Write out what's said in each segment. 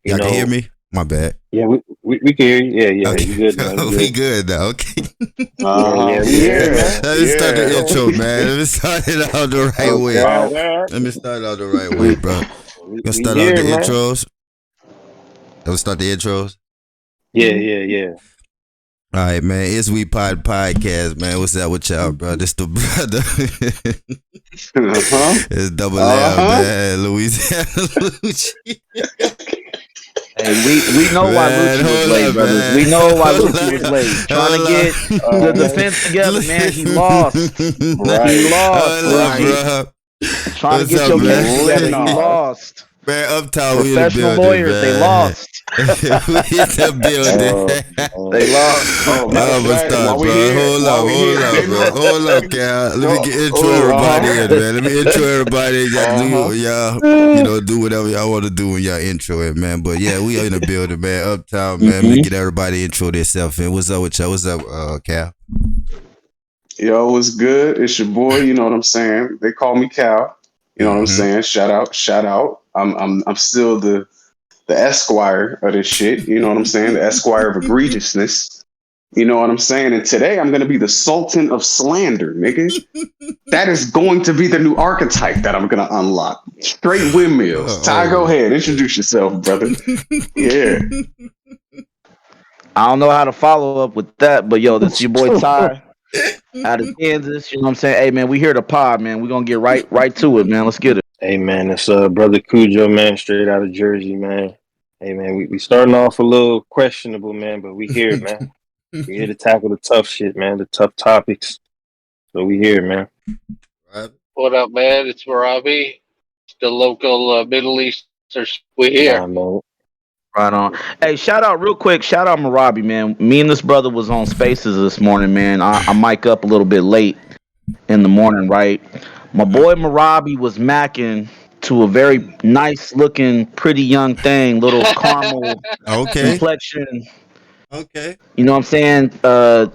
You Y'all can hear know, me? My bad. yeah, we can hear you. Yeah, Okay. you good now? You We good? good now. Okay. Yeah, we here, man. Let me start the Yeah. intro, man. Let me start it out the right Okay, way. Oh, all right. Let me start it out the right way, We bro. Gonna we start out the here, man. intros. Let's start the intros. Yeah. All right, man. It's We Pod Podcast, man. What's up with y'all, bro? This the brother. It's Double L, man. Louisiana Lucci. Hey, we know why Man, Lucci was hold late, up, brothers. man. We know why Hold Lucci was up. late. Trying to Hold get the defense together, man. He lost. He lost, Hold up, Lucci. bro. Trying to What's get up, your case man? together. He lost. Man, Uptown, we in the Professional building, lawyers, they man. lost. We in the building. They lost. matter of I'm gonna fact, start, while we bro. here, Hold up, bro. Hold up, Cal. Let me get intro everybody in, man. Let me intro everybody. Y'all do whatever y'all want to do when y'all intro it, man. But yeah, we are in the building, man. Uptown, man. Let me get everybody intro themselves in. What's up with y'all? What's up, Cal? Yo, what's good? It's your boy. You know what I'm saying? They call me Cal. You know what I'm saying? Shout out. I'm still the esquire of this shit. You know what I'm saying? The esquire of egregiousness. You know what I'm saying? And today I'm gonna be the sultan of slander, nigga. That is going to be the new archetype that I'm gonna unlock. Straight windmills. Ty, go ahead. Introduce yourself, brother. Yeah. I don't know how to follow up with that, but yo, this is your boy Ty out of Kansas. You know what I'm saying? Hey, man, we here to pod, man. We gonna get right to it, man. Let's get it. Hey, man, it's brother Cujo, man, straight out of Jersey, man. Hey, man, we starting off a little questionable, man, but we here, man. We here to tackle the tough shit, man, the tough topics. So we here, man. What up, man? It's Marabi, the local Middle Easters. We here. Nah, man. Right on. Hey, shout out real quick. Shout out Marabi, man. Me and this brother was on Spaces this morning, man. I mic up a little bit late in the morning, right? My boy Marabi was macking to a very nice looking, pretty young thing, little caramel Okay. complexion. Okay. You know what I'm saying?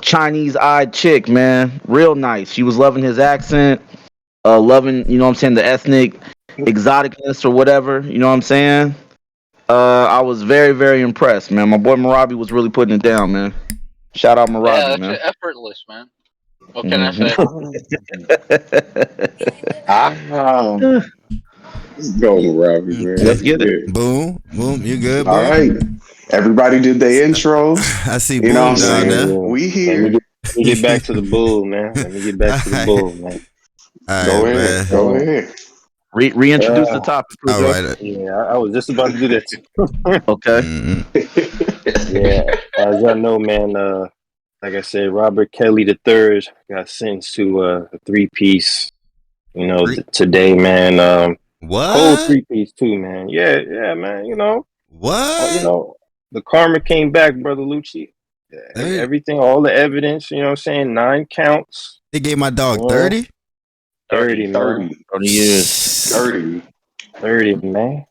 Chinese eyed chick, man. Real nice. She was loving his accent, loving, you know what I'm saying, the ethnic exoticness or whatever. You know what I'm saying? I was very, very impressed, man. My boy Marabi was really putting it down, man. Shout out Yeah, Marabi, that's man. effortless, man. What can I say? Let's go, Robbie, man. Let's get it. Yeah. Boom. You good, All bro? right. Everybody did their intros. I see You know what Boom I'm down saying? there. We Let here. me get back to the bull, man. Let me get back to the bull, man. All Go right, ahead. man. Go ahead. Reintroduce the topic, All Cujo. right. Yeah, I was just about to do that too. Okay. Yeah, as y'all know, man, like I said, Robert Kelly III got sentenced to a 3-piece, today, man. Whole What? 3-piece too, man. Yeah, man. What? The karma came back, brother Lucci. Everything, all the evidence, you know what I'm saying? 9 counts. They gave my dog You know, 30? 30, man. 30 years. 30. 30, man.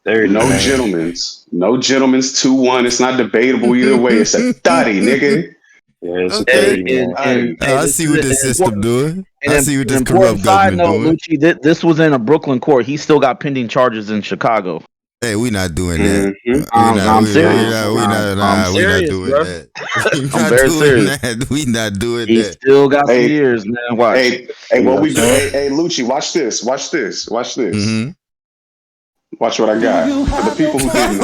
30, No man. gentlemen's. No gentlemen's 2-1. It's not debatable either way. It's a 30, nigga. Yeah, it's a Okay. 30, man. I see what this system doing. I see what An this important corrupt side government note, doing. Lucci, this was in a Brooklyn court. He still got pending charges in Chicago. Hey, we not doing that. I'm serious. We not doing bro. that. I'm very serious. We not doing He that. still got some Hey, years, man. Watch. hey, what we do? Hey, Lucci, watch this. Watch this. Watch this. Mm-hmm. Watch what I got. For the people who didn't.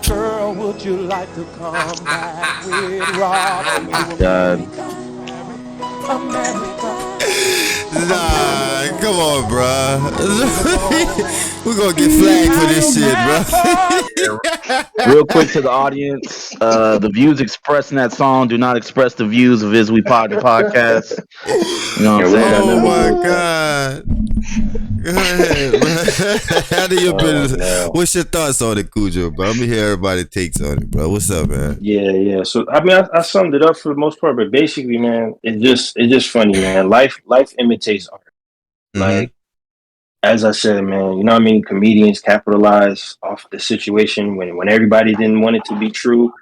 Girl, would you like to come back with Rob? Oh my God. Nah, come on, bro. We're gonna get flagged for this shit, bro. Real quick to the audience, the views expressed in that song do not express the views of Is We Pod the podcast. You know what I'm saying? Oh my God. Go ahead, bro. How do you no. What's your thoughts on it, Cujo, bro? Let me hear everybody takes on it, bro. What's up, man? Yeah. So I mean, I summed it up for the most part, but basically, man, it's just funny, man. Life imitates art. Like, as I said, man, you know what I mean? Comedians capitalize off the situation when everybody didn't want it to be true.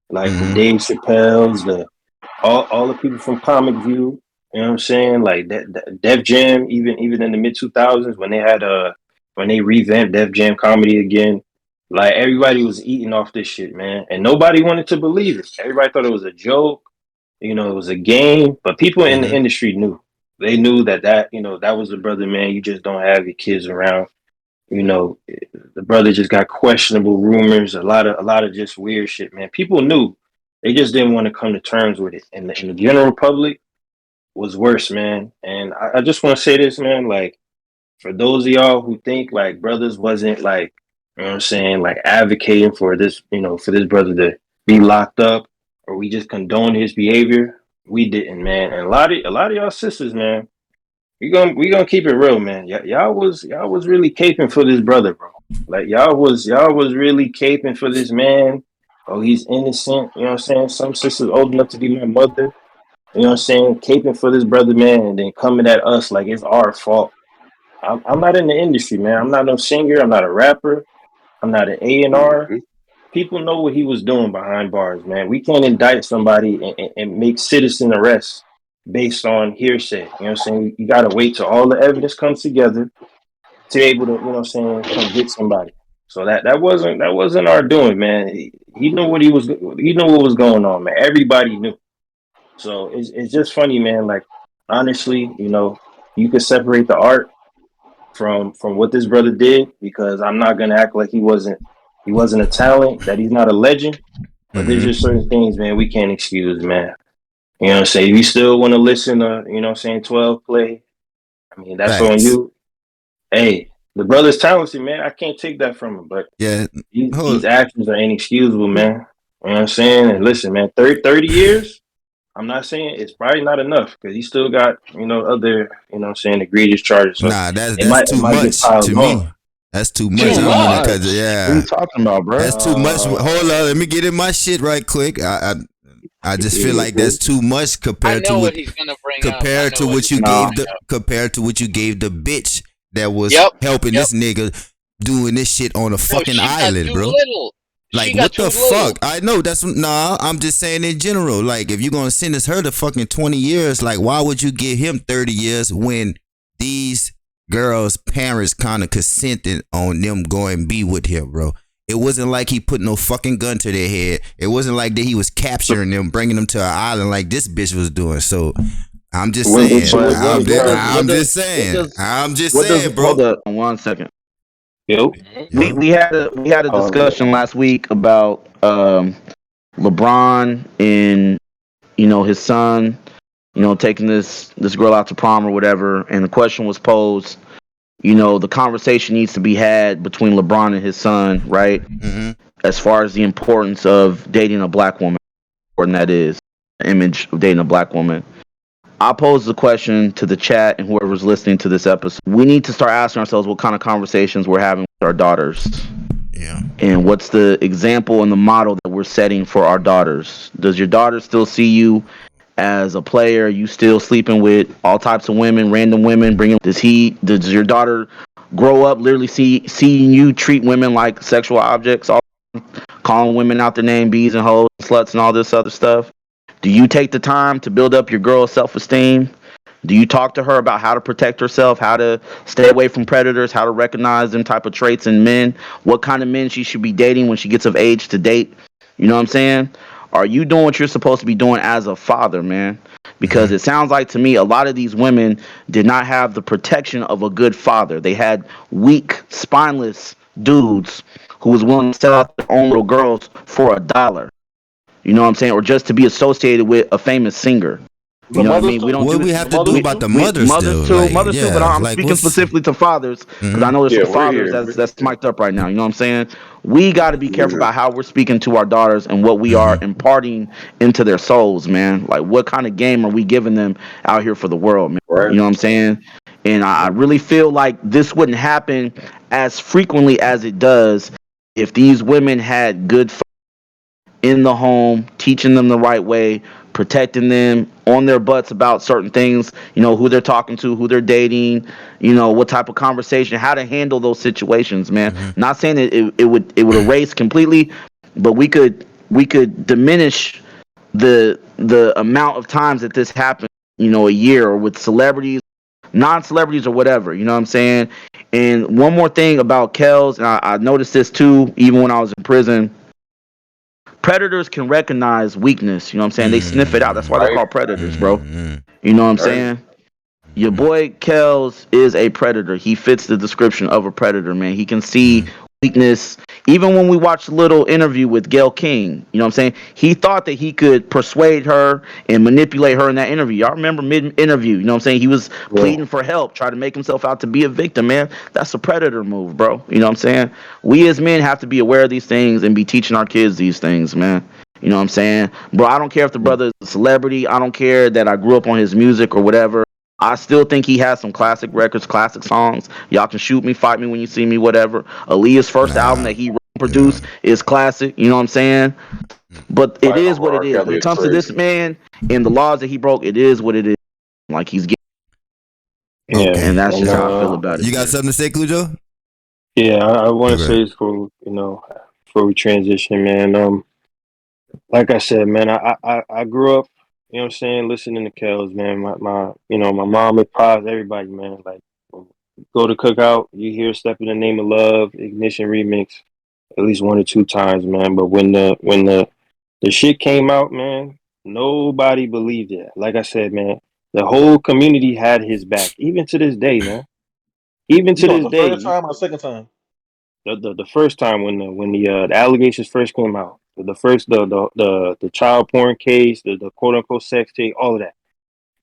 Like the Dave Chappelle's, all the people from Comic View, you know what I'm saying? Like that Def Jam, even in the mid 2000s when they had when they revamped Def Jam comedy again. Like everybody was eating off this shit, man, and nobody wanted to believe it. Everybody thought it was a joke, you know, it was a game. But people in the industry knew. They knew that that was the brother, man. You just don't have your kids around. You know, the brother just got questionable rumors, a lot of just weird shit, man. People knew. They just didn't want to come to terms with it. And the general public was worse, man. And I just want to say this, man, like for those of y'all who think like brothers wasn't like, you know what I'm saying, like advocating for this, you know, for this brother to be locked up or we just condone his behavior, we didn't, man. And a lot of y'all sisters, man, we gonna keep it real, man. Y'all was really caping for this brother, bro. Like y'all was really caping for this man. Oh, he's innocent. You know what I'm saying? Some sisters old enough to be my mother. You know what I'm saying? Caping for this brother, man, and then coming at us like it's our fault. I'm not in the industry, man. I'm not no singer. I'm not a rapper. I'm not an A&R. Mm-hmm. People know what he was doing behind bars, man. We can't indict somebody and make citizen arrests based on hearsay. You know what I'm saying? You got to wait till all the evidence comes together to be able to, you know what I'm saying, convict somebody. So that wasn't our doing, man. He knew what he knew what was going on, man. Everybody knew. So it's just funny, man. Like honestly, you know, you could separate the art from what this brother did because I'm not gonna act like he wasn't a talent, that he's not a legend. But there's just certain things, man, we can't excuse, man. You know what I'm saying? If you still want to listen to, you know what I'm saying, 12 play, I mean, that's on Facts. you. Hey, the brother's talented, man. I can't take that from him. But Yeah. these actions are inexcusable, man. You know what I'm saying? And listen, man, 30 years, I'm not saying it's probably not enough because he still got, you know, other, you know what I'm saying, egregious charges. So Nah, it that's might too get much piled to on. me. That's too much. Too I don't want to, much. cause What are you talking about, bro? that's too much. Hold on, let me get in my shit right quick. I just feel like that's too much I compared to know what what he's gonna bring up. compared to what you Nah. gave the bitch that was Yep. helping this nigga doing this shit on a fucking she island, got too bro. little. Like She got what the too little. fuck? I know that's I'm just saying in general. Like if you're gonna sentence her to fucking 20 years, like why would you give him 30 years when these girls' parents kind of consented on them going be with him, bro? It wasn't like he put no fucking gun to their head. It wasn't like that he was capturing them, bringing them to an island like this bitch was doing. So I'm just saying. I'm just saying, bro. Hold up 1 second. Yo. We had a discussion last week about LeBron and his son, taking this girl out to prom or whatever, and the question was posed. The conversation needs to be had between LeBron and his son, right? Mm-hmm. As far as the importance of dating a black woman, important that is, the image of dating a black woman. I pose the question to the chat and whoever's listening to this episode. We need to start asking ourselves what kind of conversations we're having with our daughters. Yeah. And what's the example and the model that we're setting for our daughters? Does your daughter still see you as a player? You still sleeping with all types of women, random women? Does your daughter grow up literally seeing you treat women like sexual objects, calling women out their name, bees and hoes, sluts, and all this other stuff? Do you take the time to build up your girl's self-esteem? Do you talk to her about how to protect herself, how to stay away from predators, how to recognize them type of traits in men, what kind of men she should be dating when she gets of age to date? You know what I'm saying? Are you doing what you're supposed to be doing as a father, man? Because it sounds like to me a lot of these women did not have the protection of a good father. They had weak, spineless dudes who was willing to sell out their own little girls for $1. You know what I'm saying? Or just to be associated with a famous singer. You know what I mean? We don't What do we this. have to do about the mothers Mothers still? too, mothers too. But I'm like, speaking specifically to fathers because I know there's Yeah, some we're fathers here. that's mic'd up right now. You know what I'm saying? We got to be careful about how we're speaking to our daughters and what we are imparting into their souls, man. Like, what kind of game are we giving them out here for the world, man? Right. You know what I'm saying? And I really feel like this wouldn't happen as frequently as it does if these women had good in the home, teaching them the right way, protecting them on their butts about certain things, who they're talking to, who they're dating, what type of conversation, how to handle those situations, man. Not saying it would erase completely, but we could diminish the amount of times that this happens, a year, or with celebrities, non-celebrities or whatever. You know what I'm saying? And one more thing about Kels, and I noticed this too, even when I was in prison. Predators can recognize weakness. You know what I'm saying? They sniff it out. That's why they're Right. called predators, bro. You know what I'm Right. saying? Your boy Kels is a predator. He fits the description of a predator, man. He can see weakness. Even when we watched a little interview with Gail King, you know what I'm saying? He thought that he could persuade her and manipulate her in that interview. Y'all remember mid-interview, you know what I'm saying? He was Yeah. pleading for help, trying to make himself out to be a victim, man. That's a predator move, bro. You know what I'm saying? We as men have to be aware of these things and be teaching our kids these things, man. You know what I'm saying? Bro, I don't care if the brother is a celebrity. I don't care that I grew up on his music or whatever. I still think he has some classic records, classic songs. Y'all can shoot me, fight me when you see me, whatever. Aaliyah's first album that he wrote and produced is classic. You know what I'm saying? But it Fighting is over what it R. is. When Kelly it is comes to this crazy. man and the laws that he broke, it is what it is. Like he's getting, Yeah. and that's And just how I feel about it. You got something to say, Cujo? yeah, I want to Okay. say this before we transition, man. Like I said, man, I grew up, you know what I'm saying, listening to Kells, man. My mom and pops, everybody, man. Like, go to cookout, you hear "Step in the Name of Love," Ignition remix, at least one or two times, man. But when the shit came out, man, nobody believed it. Like I said, man, the whole community had his back, even to this day, man. Even You to talking this the first day, time or the second time? the first time when the allegations first came out, the first the child porn case, the quote unquote sex tape, all of that,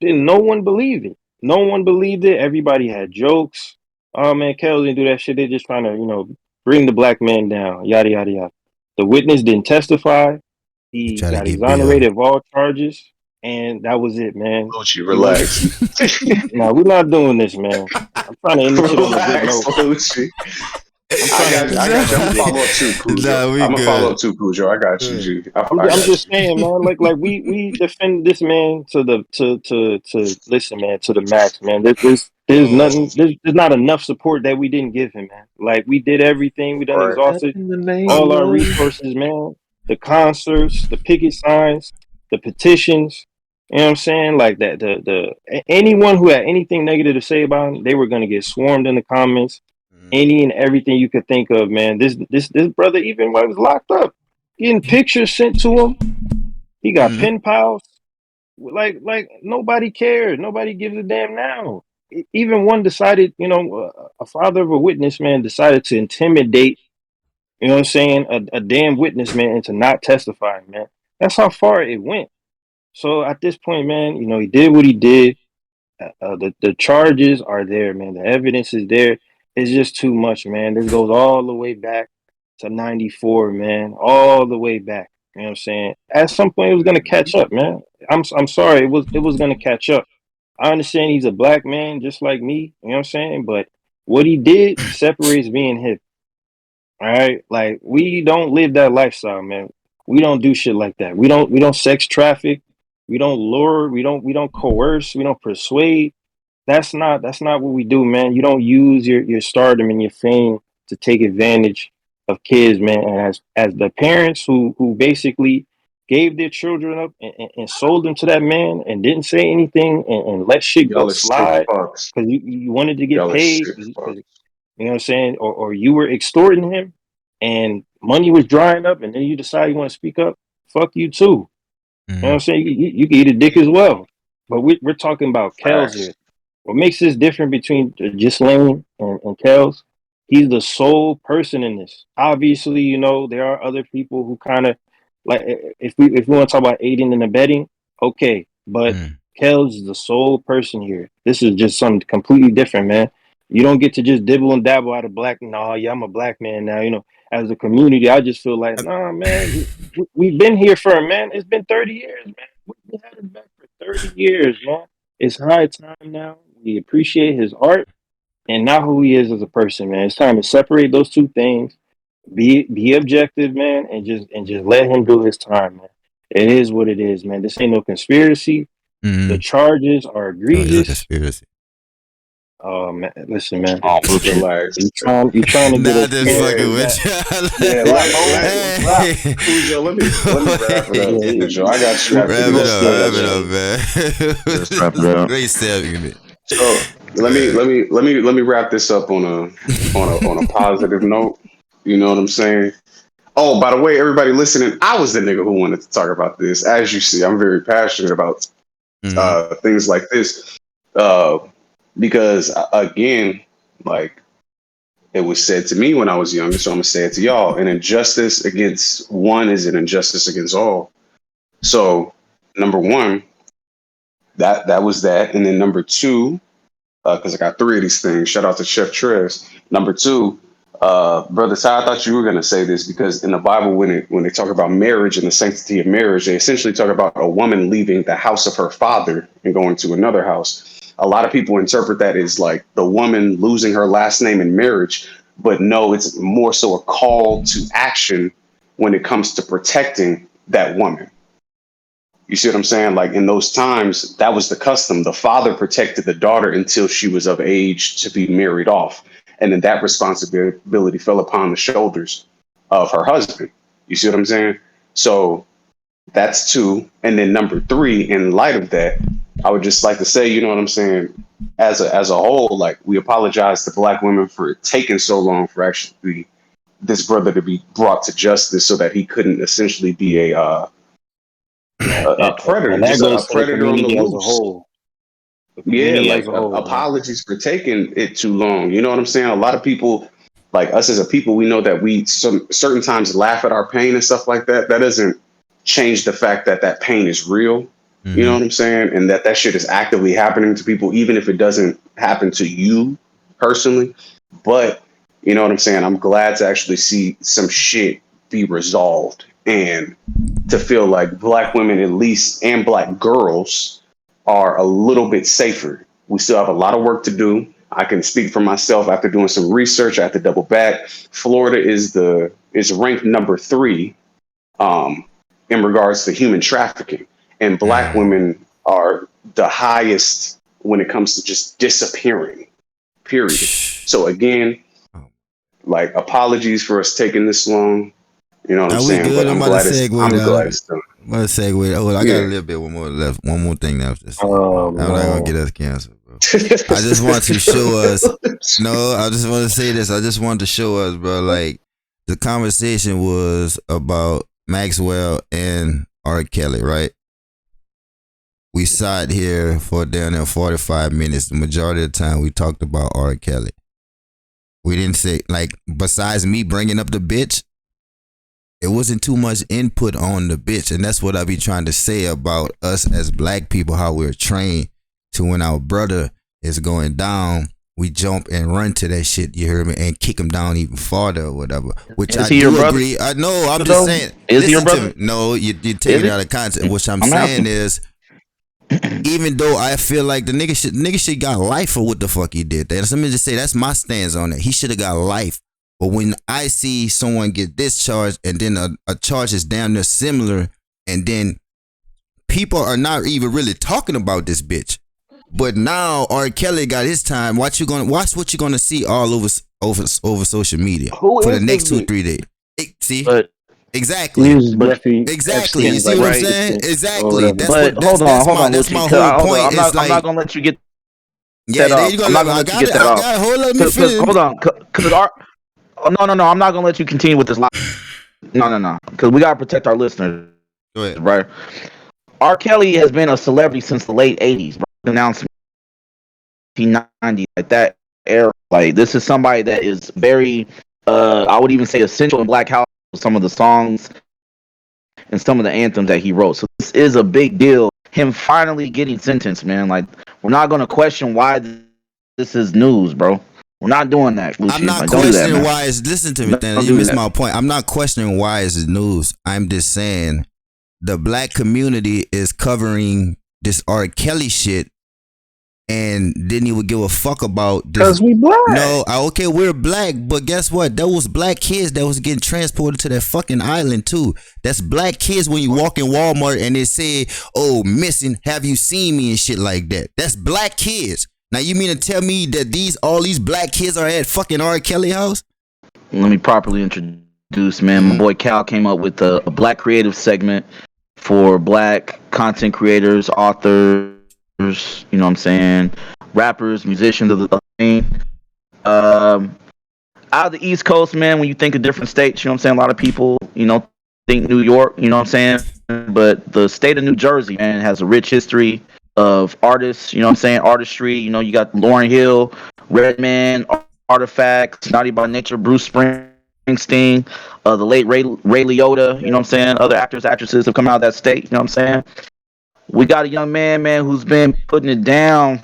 then no one believed it. No one believed it. Everybody had jokes. Oh man, Kel didn't do that shit. They're just trying to bring the black man down. Yada yada yada. The witness didn't testify. You He try to got get Bill. exonerated of all charges, and that was it, man. Lucci, You know, relax. no, we're not doing this, man. I'm trying to end this shit on a good Relax, note. Lucci. I'm I trying to got end you. this I shit got you. on I'm a gonna good follow note. up too, Cujo. Nah, we I'm gonna follow good. up too, Cujo. I got you, G. I I'm got just you. saying, man. Like we defend this man to listen, man, to the max, man. There's nothing. There's not enough support that we didn't give him, man. Like we did everything. We done Right. Step exhausted in the name of all our love. resources, man. The concerts, the picket signs, the petitions. You know what I'm saying? Like that. Anyone who had anything negative to say about him, they were gonna get swarmed in the comments. Any and everything you could think of, man. This brother, even while he was locked up, getting pictures sent to him. He got pen pals. Like nobody cares. Nobody gives a damn now. Even one decided, a father of a witness, man, decided to intimidate, you know what I'm saying, a damn witness, man, into not testifying, man. That's how far it went. So at this point, man, he did what he did. The charges are there, man. The evidence is there. It's just too much, man. This goes all the way back to '94, man. All the way back. You know what I'm saying? At some point, it was gonna catch up, man. I'm sorry. It was gonna catch up. I understand he's a black man, just like me. You know what I'm saying? But what he did separates me and him. All right, like we don't live that lifestyle, man. We don't do shit like that. We don't sex traffic. We don't lure. We don't coerce. We don't persuade. That's not what we do, man. You don't use your stardom and your fame to take advantage of kids, man. And as the parents who basically gave their children up and sold them to that man and didn't say anything and let shit go Y'all are sick slide fucks. because you wanted to get Y'all are paid, sick fucks. because you know what I'm saying, or you were extorting him and money was drying up, and then you decide you want to speak up. Fuck you too. You know what I'm saying? You can eat a dick as well. But we're talking about Kels Facts. here. What makes this different between Ghislane and Kels? He's the sole person in this. Obviously, there are other people who kind of like if we want to talk about aiding and abetting, okay. But Kels is the sole person here. This is just something completely different, man. You don't get to just dibble and dabble out of black. No, yeah, I'm a black man now. As a community, I just feel like, nah, man, we've been here for a man. It's been 30 years, man. We had his back for 30 years, man. It's high time now. We appreciate his art and not who he is as a person, man. It's time to separate those two things. Be objective, man, and just let him do his time, man. It is what it is, man. This ain't no conspiracy. The charges are Oh, it's a egregious. conspiracy. Oh man, listen, man. Oh, Relax. You trying to get Nah, us just Yeah, fucking canceled? with yeah. you. Rap, ho. Rap. Hey. Cujo, let me wrap it up, Yeah, Cujo. I got you we, after we Wrap it gonna this. up, I get got wrap it, it you. up, man. man. let's This wrap it is a up. great segment. So let me wrap this up on a positive note. You know what I'm saying? Oh, by the way, everybody listening, I was the nigga who wanted to talk about this. As you see, I'm very passionate about things like this because again, like it was said to me when I was younger, so I'm gonna say it to y'all: an injustice against one is an injustice against all. So, number one, that was that, and then number two, because I got three of these things. Shout out to Chef Trez. Number two, brother Ty, I thought you were going to say this because in the Bible, when they talk about marriage and the sanctity of marriage, they essentially talk about a woman leaving the house of her father and going to another house. A lot of people interpret that as like the woman losing her last name in marriage, but no, it's more so a call to action when it comes to protecting that woman. You see what I'm saying? Like in those times, that was the custom. The father protected the daughter until she was of age to be married off. And then that responsibility fell upon the shoulders of her husband. You see what I'm saying? So that's two. And then number three, in light of that, I would just like to say, you know what I'm saying? As a whole, like we apologize to Black women for it taking so long for actually this brother to be brought to justice so that he couldn't essentially be a predator, and that just goes a for the predator on the community as a loose. whole. The Yeah, community as like a whole. apologies for taking it too long. You know what I'm saying? A lot of people, like us as a people, we know that we certain times laugh at our pain and stuff like that. That doesn't change the fact that that pain is real. You know what I'm saying? And that shit is actively happening to people, even if it doesn't happen to you personally. But you know what I'm saying? I'm glad to actually see some shit be resolved and to feel like Black women, at least, and Black girls are a little bit safer. We still have a lot of work to do. I can speak for myself after doing some research. I have to double back. Florida is ranked number 3 in regards to human trafficking, and Black women are the highest when it comes to just disappearing. Period. So again, like apologies for us taking this long. You know what I'm Are we saying? good? But I'm about to segue. I'm glad it's done. I'm about to segue. Oh, I got a little bit one more left. One more thing that I was just saying. I'm not gonna get us canceled, bro. I just want to show us. No, I just want to say this. I just want to show us, bro. Like the conversation was about Maxwell and R. Kelly, right? We sat here for down there 45 minutes. The majority of the time, we talked about R. Kelly. We didn't say, like, besides me bringing up the bitch, it wasn't too much input on the bitch. And that's what I be trying to say about us as Black people, how we're trained to when our brother is going down, we jump and run to that shit, you hear me, and kick him down even farther or whatever. Which I do agree. I know, I'm just saying. Is he your brother? No, you take it out of context. What I'm saying is, even though I feel like the nigga shit got life for what the fuck he did. Let me just say that's my stance on it. He should have got life. But when I see someone get discharged and then a charge is damn near similar, and then people are not even really talking about this bitch. But now R. Kelly got his time. Watch what you're gonna see all over social media for the next 2-3 days. See? But exactly. Exactly. You see what I'm saying? Exactly. But hold on, that's my Lucci, whole point. I'm not gonna let you get yeah, there you go. I'm not gonna let you get that off. Hold on, let me finish. Hold on, because no, I'm not gonna let you continue with this lie. No, because we gotta protect our listeners. Go ahead. Right. R. Kelly has been a celebrity since the late '80s. Announcement 1990, like that era. Like this is somebody that is very, I would even say essential in Black House. Some of the songs and some of the anthems that he wrote. So this is a big deal. Him finally getting sentenced, man. Like we're not gonna question why this is news, bro. We're not doing that. Lucci. I'm not like, questioning why it's. Listen to me, Dan. You missed my point. I'm not questioning why it's news. I'm just saying the Black community is covering this R. Kelly shit and didn't even give a fuck about this. Because we Black. No, okay, we're Black, but guess what? Those Black kids that was getting transported to that fucking island too. That's Black kids when you walk in Walmart and they say, "Oh, missing, have you seen me?" and shit like that. That's Black kids. Now you mean to tell me that all these Black kids are at fucking R. Kelly house? Let me properly introduce, man. My boy Cal came up with a Black creative segment for Black content creators, authors, you know what I'm saying, rappers, musicians of the scene. Um, Out of the East Coast, man, when you think of different states, you know what I'm saying? A lot of people, think New York, you know what I'm saying? But the state of New Jersey, man, has a rich history of artists, you know what I'm saying? Artistry, you got Lauryn Hill, Redman, Artifacts, Naughty by Nature, Bruce Springsteen, the late Ray Liotta, you know what I'm saying? Other actors, actresses have come out of that state, you know what I'm saying? We got a young man, who's been putting it down,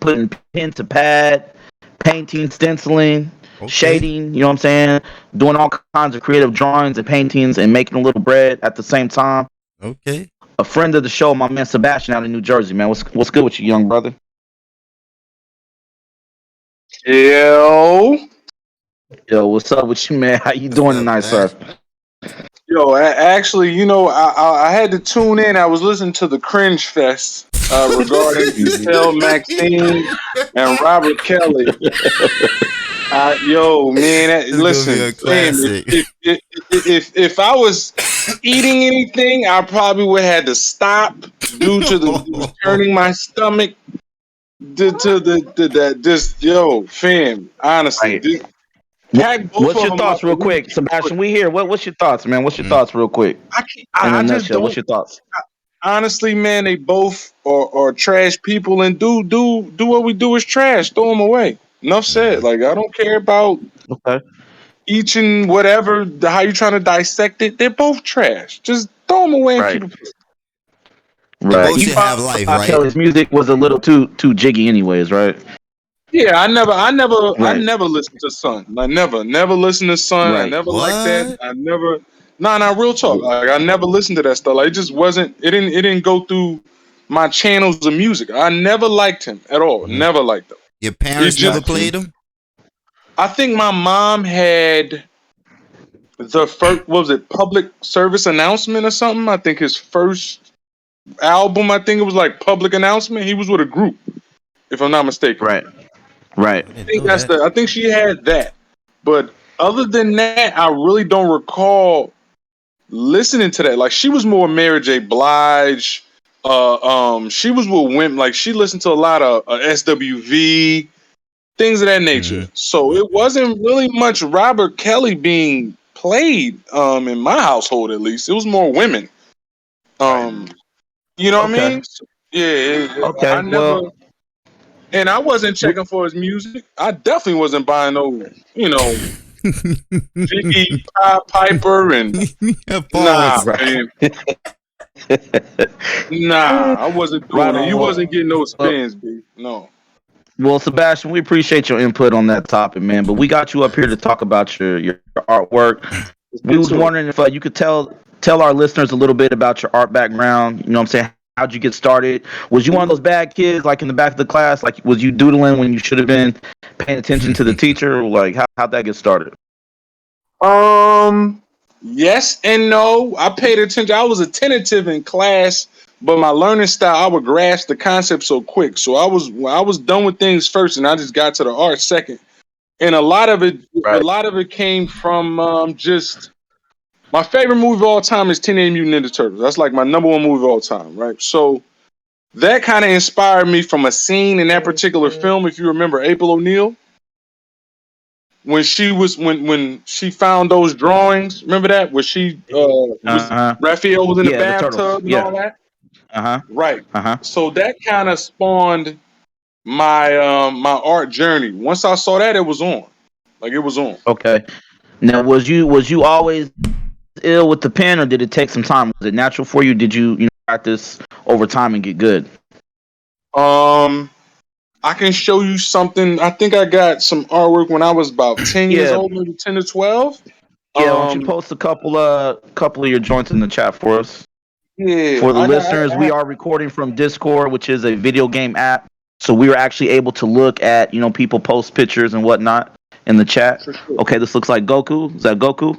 putting pen to pad, painting, stenciling, Okay. shading, you know what I'm saying? Doing all kinds of creative drawings and paintings and making a little bread at the same time. Okay. A friend of the show, my man Sebastian out in New Jersey, man. What's good with you, young brother? Yo, Yo, what's up with you, man? How you What's doing up, tonight, man? sir? actually, I had to tune in. I was listening to the Cringe Fest regarding Giselle Maxine and Robert Kelly. It's gonna be Listen, a fam, classic. if I was eating anything, I probably would have had to stop due to it was turning my stomach to the just fam. Honestly, Right. pack both What's of your them up. thoughts, real quick, Sebastian? We here. What's your thoughts, man? What's your thoughts, real quick, in a I just nutshell? What's don't. your thoughts? Honestly, man, they both are trash people, and do what we do is trash. Throw them away. Enough said. Like I don't care about Okay. each and whatever how you trying to dissect it. They're both trash. Just throw them away and keep Right. it. They Right. both You should have thought life, R. right? Kelly's music was a little too jiggy, anyways, right? Yeah, I Right. never listened to Sun. I never listened to Sun. I Right. never liked that. What? I never. Nah, real talk. Like I never listened to that stuff. Like it just wasn't. It didn't go through my channels of music. I never liked him at all. Mhm. Never liked him. Your It parents never just. Got you. played them? I think my mom had the first. What was it? Public service announcement or something. I think his first album. I think it was like public announcement. He was with a group, if I'm not mistaken. Right. Right. I I didn't think know that's that. the. I think she had that. But other than that, I really don't recall listening to that. Like she was more Mary J. Blige. She was with women. Like she listened to a lot of SWV things of that nature. So it Okay. wasn't really much Robert Kelly being played. In my household, at least, it was more women. Right. Um, you know what I Okay. mean? Yeah, I Okay. never. Well. And I wasn't checking for his music. I definitely wasn't buying no, Jiggy Piper and nah, Pause. Right. man. Nah, I wasn't Right doing it. on. You wasn't getting no Well, spins, B. No. well, Sebastian, we appreciate your input on that topic, man. But we got you up here to talk about your artwork. Let's We get was to it. wondering if you could tell our listeners a little bit about your art background. You know what I'm saying? How'd you get started? Was you one of those bad kids, like in the back of the class? Like, was you doodling when you should have been paying attention to the teacher? Or like, how'd that get started? Yes and no. I paid attention. I was attentive in class, but my learning style, I would grasp the concept so quick. So I was done with things first, and I just got to the art second. And a Right. lot of it came from just my favorite movie of all time is Teenage Mutant Ninja Turtles. That's like my number one movie of all time, right? So that kind of inspired me from a scene in that particular film. If you remember April O'Neil, when she was when she found those drawings, remember that where she Uh was huh. Raphael was in the Yeah, the turtles. bathtub and all Yeah. that, Uh huh. right? Uh huh. So that kind of spawned my my art journey. Once I saw that, it was on, like it was on. Okay. Now, was you always ill with the pen, or did it take some time? Was it natural for you? Did you practice over time and get good? Um, I can show you something. I think I got some artwork when I was about 10 years Yeah. old, maybe 10 to 12. Yeah. Why don't you Um, post a couple of your joints in the chat for us? yeah, For the listeners, I we are recording from Discord, which is a video game app. So we were actually able to look at people post pictures and whatnot in the chat. for sure. Okay, this looks like Goku. Is that Goku?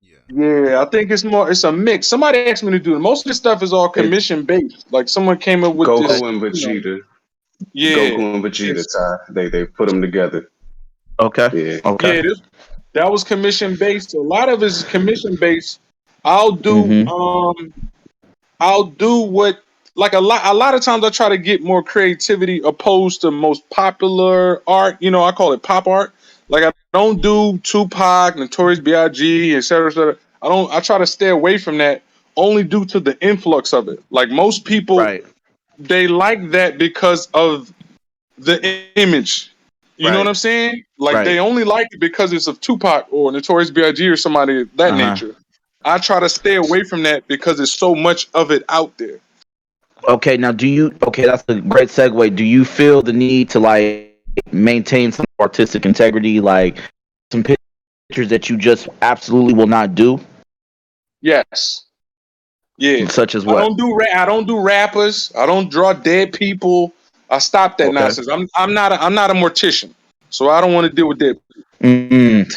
Yeah. Yeah, I think it's a mix. Somebody asked me to do it. Most of this stuff is all It, commission based. Like someone came up with okay. this, Goku and Vegeta. yeah, Goku and Vegeta, it's, Ty. They put them together. Okay. Yeah. Okay. yeah, that was commission based. A lot of it is commission based. I'll do Mm-hmm. um I'll do what like a lot of times I try to get more creativity opposed to most popular art. You know, I call it pop art. Like I don't do Tupac, Notorious B.I.G., et cetera, et cetera. I try to stay away from that only due to the influx of it. Like most people, Right. they like that because of the image. You know what Right. I'm saying? Like they Right. only like it because it's of Tupac or Notorious B.I.G. or somebody of that Uh-huh. nature. I try to stay away from that because there's so much of it out there. Okay, now okay, that's a great segue. Do you feel the need to like maintain some artistic integrity, like some pictures that you just absolutely will not do, Yes. Yeah. such as what? I don't do rappers. I don't draw dead people. I stopped that Okay. nonsense. I'm not a mortician. So I don't want to deal with dead people. Mm.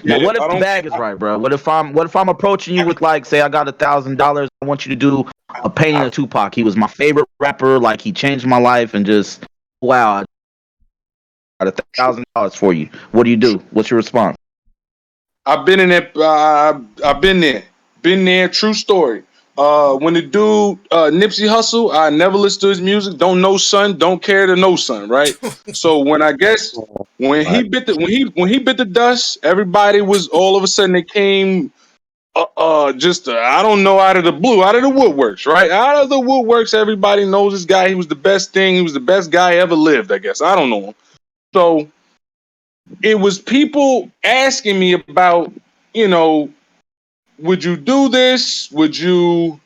Now, Yeah. what if I the don't bag is right, bro? What if I'm approaching you with like, say, I got $1,000. I want you to do a painting of Tupac. He was my favorite rapper. Like he changed my life, and just wow, I got $1,000 for you. What do you do? What's your response? I've been in it. I've been there. Been there. True story. When the dude Nipsey Hussle, I never listened to his music. Don't know son. Don't care to know son. Right. So when I guess when he Right. bit the when he bit the dust, everybody was all of a sudden they came. Just I don't know, out of the blue, out of the woodworks, right? Out of the woodworks, everybody knows this guy. He was the best thing. He was the best guy ever lived. I guess I don't know him. So it was people asking me about, you know, would you do this? Would you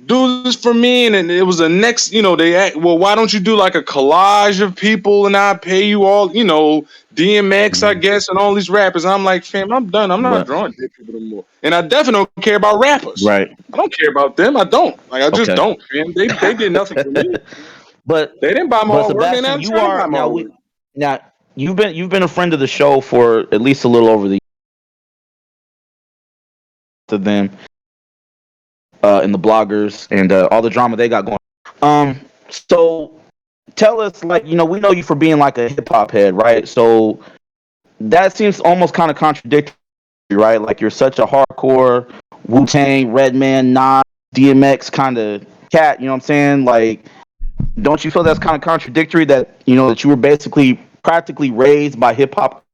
do this for me? And then it was the next, you know, they asked, well, why don't you do like a collage of people and I pay you all, you know, DMX, I guess, and all these rappers. I'm like, fam, I'm done. I'm not Right. drawing dead people anymore. And I definitely don't care about rappers. Right. I don't care about them. I don't. Like, I just Okay. don't, fam. They did nothing for me. but They didn't buy my but artwork. They're Sebastian, not you trying to are buy my now artwork. we now you've been a friend of the show for at least a little over the to them and the bloggers and all the drama they got going. So tell us, like, we know you for being like a hip hop head, right? So that seems almost kind of contradictory, right? Like you're such a hardcore Wu Tang, Redman, Nas, DMX kind of cat. You know what I'm saying? Like, don't you feel that's kind of contradictory that that you were basically practically raised by hip hop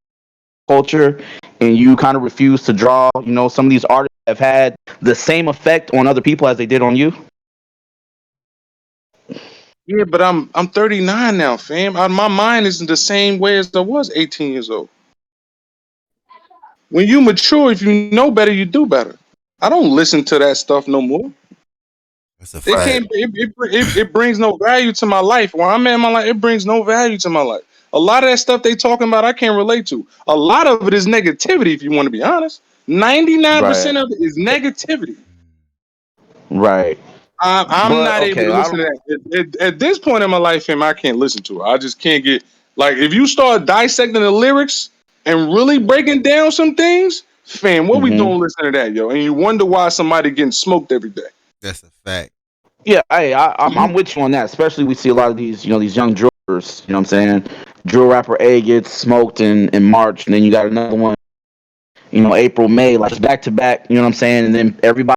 culture and you kind of refuse to draw? Some of these artists have had the same effect on other people as they did on you. Yeah, but I'm 39 now, fam. My mind isn't the same way as I was 18 years old. When you mature, if you know better, you do better. I don't listen to that stuff no more. That's a It fact. can't. It brings no value to my life. Where I'm at in my life, it brings no value to my life. A lot of that stuff they talking about, I can't relate to. A lot of it is negativity. If you want to be honest, 99% Right. of it is negativity. Right. I'm But not able okay, to I listen to don't. that. At this point in my life, fam, I can't listen to it. I just can't get, like, if you start dissecting the lyrics and really breaking down some things, fam, what we Hmm. doing listening to that, yo? And you wonder why somebody getting smoked every day. That's a fact. Yeah, I'm with you on that. Especially we see a lot of these young drillers. You know what I'm saying? Drill rapper A gets smoked in March, and then you got another one. April, May, like just back to back. You know what I'm saying? And then everybody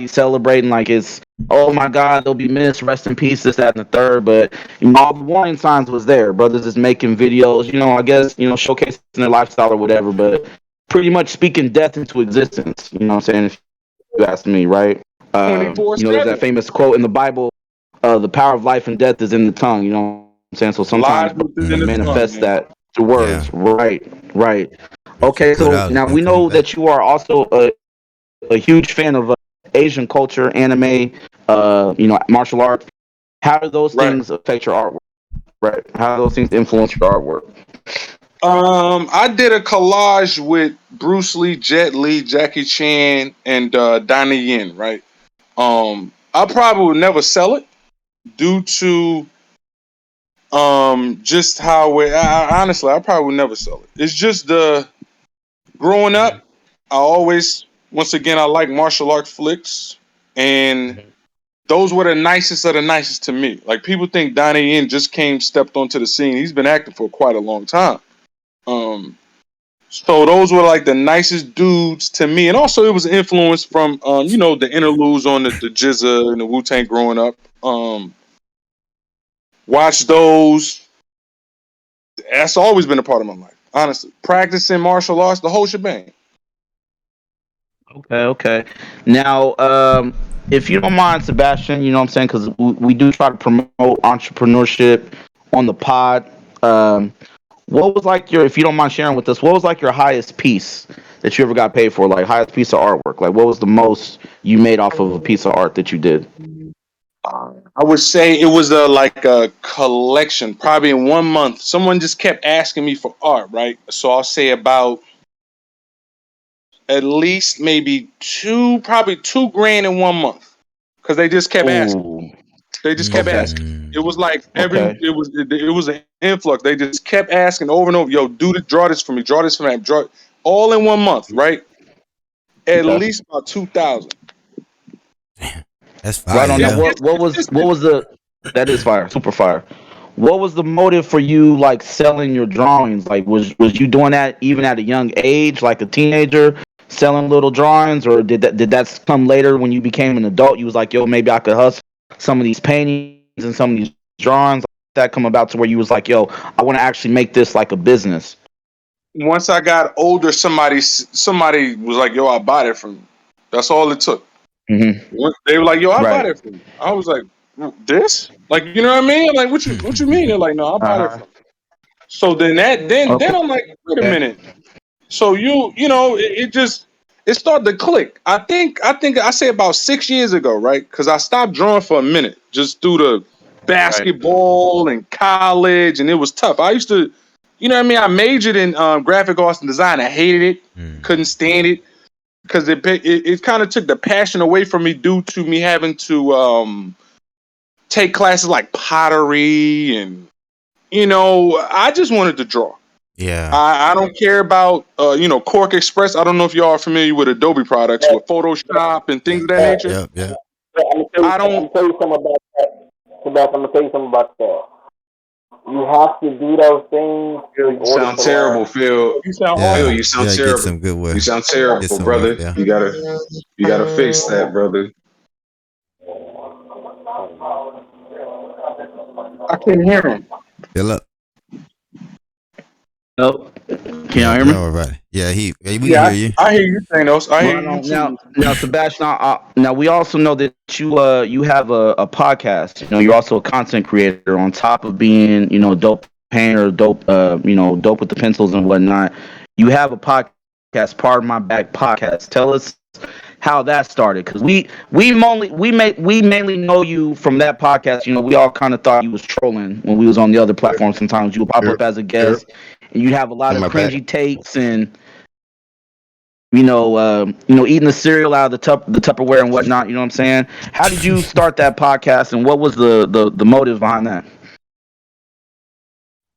celebrating like it's, oh my God, they'll be missed. Rest in peace. This, that, and the third. But all the warning signs was there. Brothers is making videos. I guess showcasing their lifestyle or whatever. But pretty much speaking death into existence. You know what I'm saying? If you ask me, right? There's that 24/7. famous quote in the Bible: "The power of life and death is in the tongue." You know what I'm saying? So sometimes Lies within the tongue, manifest man. that through Yeah. words. Right, right. What you Okay, put so out is now gonna we come know back. that you are also a huge fan of Asian culture, anime, martial arts. How do those Right. things affect your artwork? Right? How do those things influence your artwork? I did a collage with Bruce Lee, Jet Li, Jackie Chan, and Donnie Yen, right? I probably would never sell it due to just how honestly, I probably would never sell it. It's just the growing up, I always, once again, I like martial art flicks, and those were the nicest of the nicest to me. Like, people think Donnie Yen just stepped onto the scene. He's been acting for quite a long time. Um, So those were like the nicest dudes to me, and also it was influenced from the interludes on the Jizza and the Wu-Tang growing up. Watch those. That's always been a part of my life, honestly. Practicing martial arts, the whole shebang. Okay. Now, if you don't mind, Sebastian, you know what I'm saying, because we do try to promote entrepreneurship on the pod. What was like if you don't mind sharing with us, what was like your highest piece that you ever got paid for? Like highest piece of artwork? Like what was the most you made off of a piece of art that you did? I would say it was like a collection. Probably in 1 month, someone just kept asking me for art, right? So I'll say about at least maybe probably $2,000 in 1 month, because they just kept asking. Ooh. They just kept Okay. asking. It was like Okay. it was an influx. They just kept asking over and over. Yo, draw this for me. Draw this for me. Draw all in 1 month, right? At Okay. least about 2,000. That's fire. Right on. Yeah. Now, what was the? That is fire. Super fire. What was the motive for you like selling your drawings? Like was you doing that even at a young age, like a teenager, selling little drawings, or did that come later when you became an adult? You was like, yo, maybe I could hustle some of these paintings and some of these drawings. That come about to where you was like, yo, I want to actually make this like a business. Once I got older, somebody was like, "Yo, I bought it from you." That's all it took. Mm-hmm. They were like, "Yo, I bought Right. it from you." I was like, "This? Like, you know what I mean?" I'm like, "What you mean?" They're like, "No, I bought it from you." So then then I'm like, "Wait a minute." So it started to click. I think I say about 6 years ago, right? Because I stopped drawing for a minute just through the basketball and college, and it was tough. I used to, you know what I mean? I majored in graphic arts and design. I hated it, couldn't stand it, because it kind of took the passion away from me due to me having to take classes like pottery, and I just wanted to draw. Yeah. I don't care about Cork Express. I don't know if y'all are familiar with Adobe products with Photoshop and things of that nature. Yeah. I don't. I'm gonna tell you something about that. Sebastian, I'm gonna tell you something about that. You have to do those things in You order sound to terrible, learn. Phil. You sound Yeah. Phil, awful. you sound Yeah. Get terrible. some good work. You sound Get terrible, some work. brother. Yeah. You gotta fix that, brother. I couldn't hear him. Fill up. Oh, can y'all Yeah. hear me? All right. Yeah. We can Yeah, hear you. I hear you, Thanos. I hear Right you on. too. Now, Sebastian. Now we also know that you have a podcast. You know, you're also a content creator on top of being a dope painter, dope dope with the pencils and whatnot. You have a podcast, Pardon My Back podcast. Tell us how that started, because we mainly know you from that podcast. You know, we all kind of thought you was trolling when we was on the other platform. Sometimes you would pop up as a guest, and you'd have a lot of cringy takes and eating the cereal out of the Tupperware and whatnot. You know what I'm saying? How did you start that podcast, and what was the motive behind that?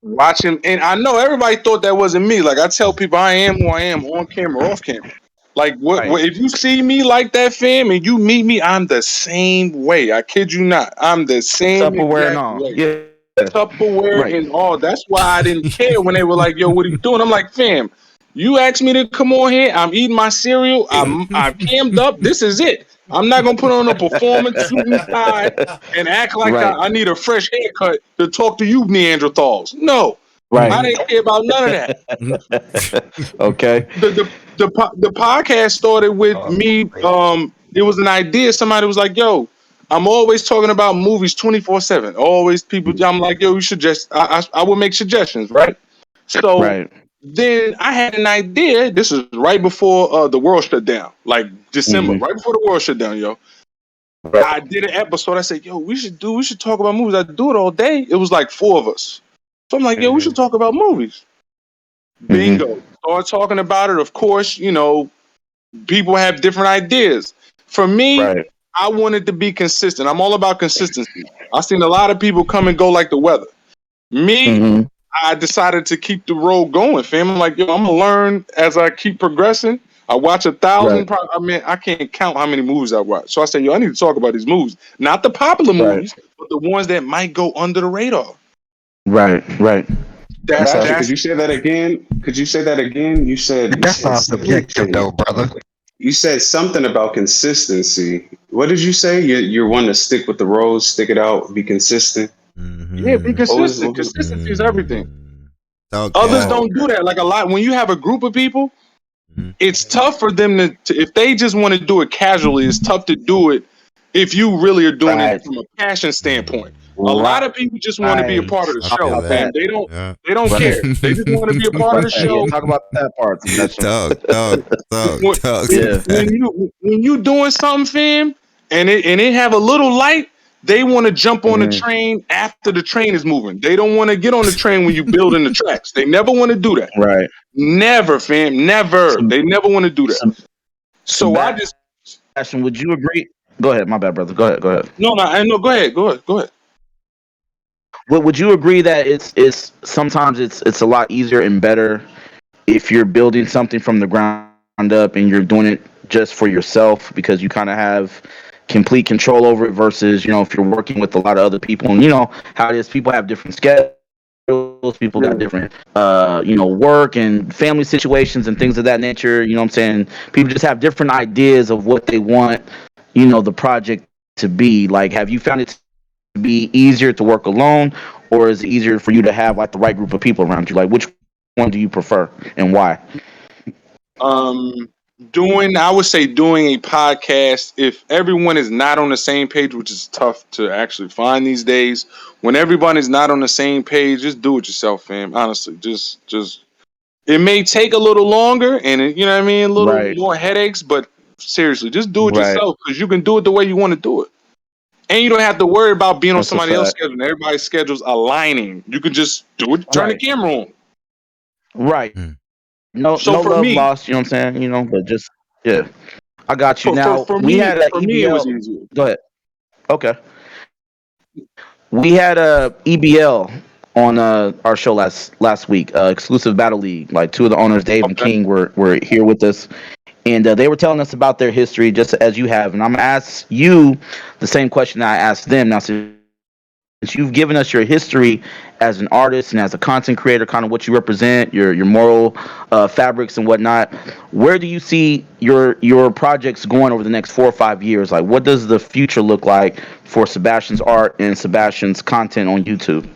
Watching, and I know everybody thought that wasn't me. Like I tell people, I am who I am on camera, off camera. Like what if you see me like that, fam, and you meet me, I'm the same way. I kid you not. I'm the same Tupperware and exact all. way. Yeah. Tupperware Right. and all. That's why I didn't care when they were like, "Yo, what are you doing?" I'm like, "Fam, you asked me to come on here. I'm eating my cereal. I'm cammed up. This is it. I'm not gonna put on a performance suit and tie and act like Right. I need a fresh haircut to talk to you Neanderthals. No, I Right. didn't care about none of that. Okay. The podcast started with me. It was an idea. Somebody was like, "Yo, I'm always talking about movies 24/7. Always people." I'm like, "Yo, you should just." I will make suggestions, right? So Right. then I had an idea. This is right before the world shut down, like December, right before the world shut down, yo. I did an episode. I said, "Yo, we should talk about movies." I do it all day. It was like 4 of us. So I'm like, "Yo, we should talk about movies." Bingo. Start talking about it. Of course, people have different ideas. For me, Right. I wanted to be consistent. I'm all about consistency. I've seen a lot of people come and go like the weather. Me, I decided to keep the road going, fam. I'm like, yo, I'm gonna learn as I keep progressing. I watch 1,000. I can't count how many movies I watch. So I said, yo, I need to talk about these movies, not the popular movies, but the ones that might go under the radar. Right. Sebastian, could you say that again? Could you say that again? You said That's all subjective, though, brother. You said something about consistency. What did you say? You're one to stick with the road, stick it out, be consistent. Yeah, be consistent. Consistency is everything. Others don't do that. Like a lot, when you have a group of people, it's tough for them to if they just want to do it casually, it's tough to do it if you really are doing it from a passion standpoint. A lot of people just want to be a part of the show, man. They don't care. They just want to be a part of the show. Talk about that part. Talk. When you doing something, fam, and it have a little light, they want to jump on the train after the train is moving. They don't want to get on the train when you building the tracks. They never want to do that. Right. Never, fam. Never. They never want to do that. So I just. Sebastian, would you agree? Go ahead. My bad, brother. Go ahead. No. Go ahead. Would you agree that it's sometimes it's a lot easier and better if you're building something from the ground up and you're doing it just for yourself because you kind of have complete control over it versus, if you're working with a lot of other people, and how it is, people have different schedules, people got different work and family situations and things of that nature. You know what I'm saying? People just have different ideas of what they want, the project to be. Like, have you found it to be easier to work alone, or is it easier for you to have like the right group of people around you? Like, which one do you prefer and why? I would say doing a podcast, if everyone is not on the same page, which is tough to actually find these days, when everyone is not on the same page, just do it yourself, fam. Honestly, just it may take a little longer and a little more headaches, but seriously, just do it yourself because you can do it the way you want to do it. And you don't have to worry about being on somebody else's schedule and everybody's schedules aligning. You can just do it, turn the camera on. Right. No love lost, you know what I'm saying? But just, I got you. For me, it was easier. Go ahead. Okay. We had a EBL on our show last week, exclusive Battle League. Like, two of the owners, Dave and King, were here with us. And they were telling us about their history, just as you have. And I'm going to ask you the same question that I asked them. Now, since you've given us your history as an artist and as a content creator, kind of what you represent, your moral fabrics and whatnot, where do you see your projects going over the next 4 or 5 years? Like, what does the future look like for Sebastian's art and Sebastian's content on YouTube?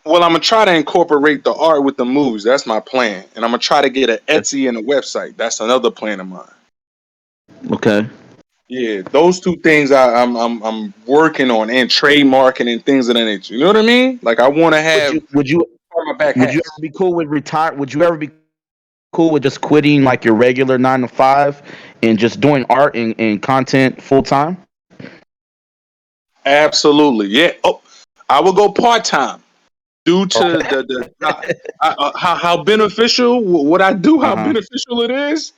Well, I'm going to try to incorporate the art with the movies. That's my plan. And I'm going to try to get an Etsy and a website. That's another plan of mine. Okay. Yeah, those two things I'm working on, and trademarking and things of that nature. You know what I mean? Like, I want to have. Would you ever be cool with retire? Would you ever be cool with just quitting like your regular 9 to 5 and just doing art and content full time? Absolutely, yeah. Oh, I will go part time due to how beneficial what I do, how beneficial it is.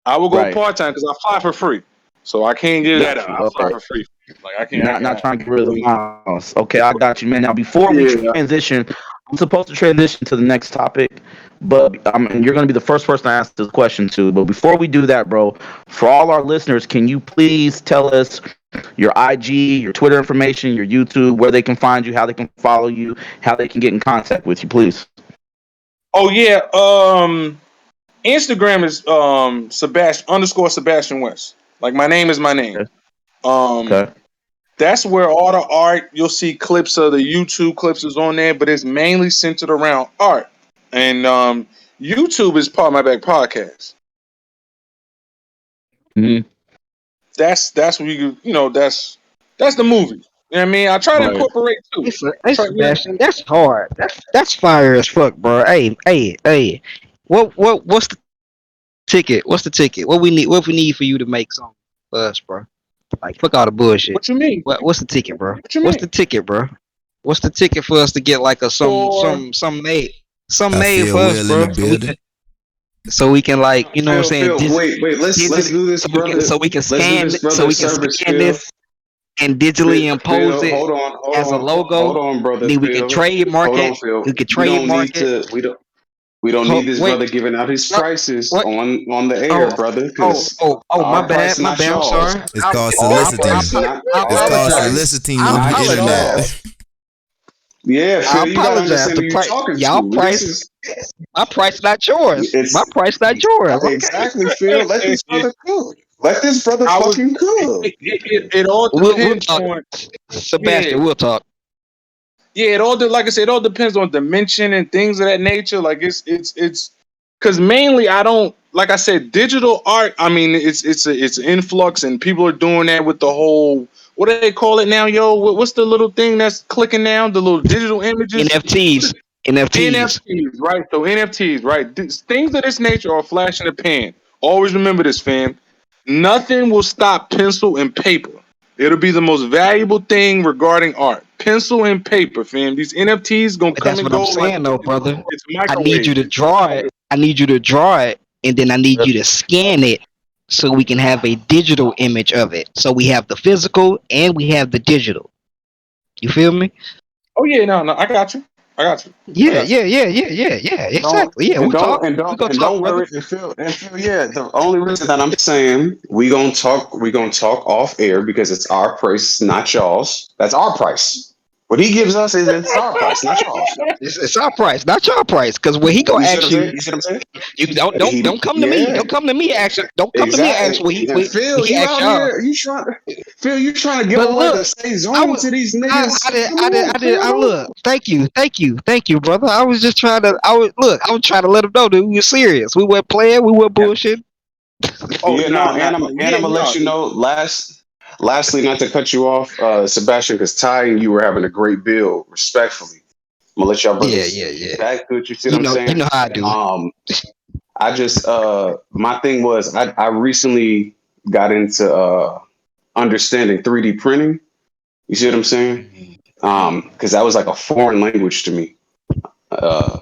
I will go part time because I fly for free. So I can't give that up. I fly for free. Like, I can't. Not trying to get rid of the miles. Okay, I got you, man. Now, before we transition, I'm supposed to transition to the next topic, but you're going to be the first person I ask this question to. But before we do that, bro, for all our listeners, can you please tell us your IG, your Twitter information, your YouTube, where they can find you, how they can follow you, how they can get in contact with you, please? Oh yeah, Instagram is Sebastian West. Like, my name is my name. Okay. That's where all the art, you'll see clips of the YouTube clips is on there, but it's mainly centered around art. And YouTube is Part of My Back Podcast. Mm-hmm. That's where that's the movie. You know what I mean? I try to incorporate too. Hey, Sebastian, that's hard. That's fire as fuck, bro. Hey. What's the ticket? What's the ticket? What we need for you to make something for us, bro? Like, fuck all the bullshit. What you mean? What's the ticket, bro? What you What's mean? the ticket, bro? What's the ticket for us to get like a some made for us, bro? So we can like, you know what I'm saying? Wait, let's do this, brother. So we can scan this and digitally impose it as a logo. Hold on, brother. Then we can trademark it. We can trademark it. We don't need this brother giving out his prices on the air, brother. My bad. I'm sorry. It's called soliciting. It's called soliciting on the internet. Yeah, I Phil, you gotta apologize. understand The who you're price, talking y'all to. This price, is my price not yours. My it's price not yours. Okay. exactly Phil. Let this brother cook. Let this brother I was. fucking cook. It all We'll depends talk, on. Yeah, Sebastian. We'll talk. yeah. Like I said, it all depends on dimension and things of that nature. Like it's because mainly I don't like I said digital art. I mean, it's influx and people are doing that with the whole. What do they call it now, yo? What's the little thing that's clicking now? The little digital images. NFTs. NFTs. NFTs, right? So NFTs, right? Things of this nature are a flash in the pan. Always remember this, fam. Nothing will stop pencil and paper. It'll be the most valuable thing regarding art. Pencil and paper, fam. These NFTs gonna But come that's and what I'm go like saying, though, brother. it's I need you microwave. to draw it. I need you to draw it, and then I need you to scan it so we can have a digital image of it. So we have the physical and we have the digital. You feel me? Oh yeah, no, I got you. I got you. I Yeah, got you. yeah, yeah, yeah, yeah, yeah. Don't Exactly. Yeah, and we don't talk. and We don't gonna and talk, don't brother. worry and Phil, yeah. The only reason that I'm saying we gonna talk off air because it's our price, not y'all's. That's our price. What he gives us is it's our price, not y'all's. It's our price, not your price. Because when he gonna You see what I'm ask you, saying? You see what I'm saying? you don't come to me. Yeah, Don't come to me. Ask. Don't come to me. Ask exactly. when And when Phil, he you asks out y'all. here, Phil, you trying to give But away look, the safe I zone was. to these I niggas. did, Come I did, on, I did, I Phil. look. Thank you, brother. I was just trying to, I was trying to let him know that we were serious. We weren't playing, we weren't bullshit. Oh Yeah, no, no, no, and yeah, I'm gonna let no. you know. Lastly, not to cut you off, Sebastian, because Ty and you were having a great build. Respectfully, I'm gonna let y'all Yeah, brothers yeah, yeah. get back to it. You see what I'm You saying? know how I do. Um, I just my thing was I recently got into understanding 3D printing. You see what I'm saying? Because that was like a foreign language to me. Uh,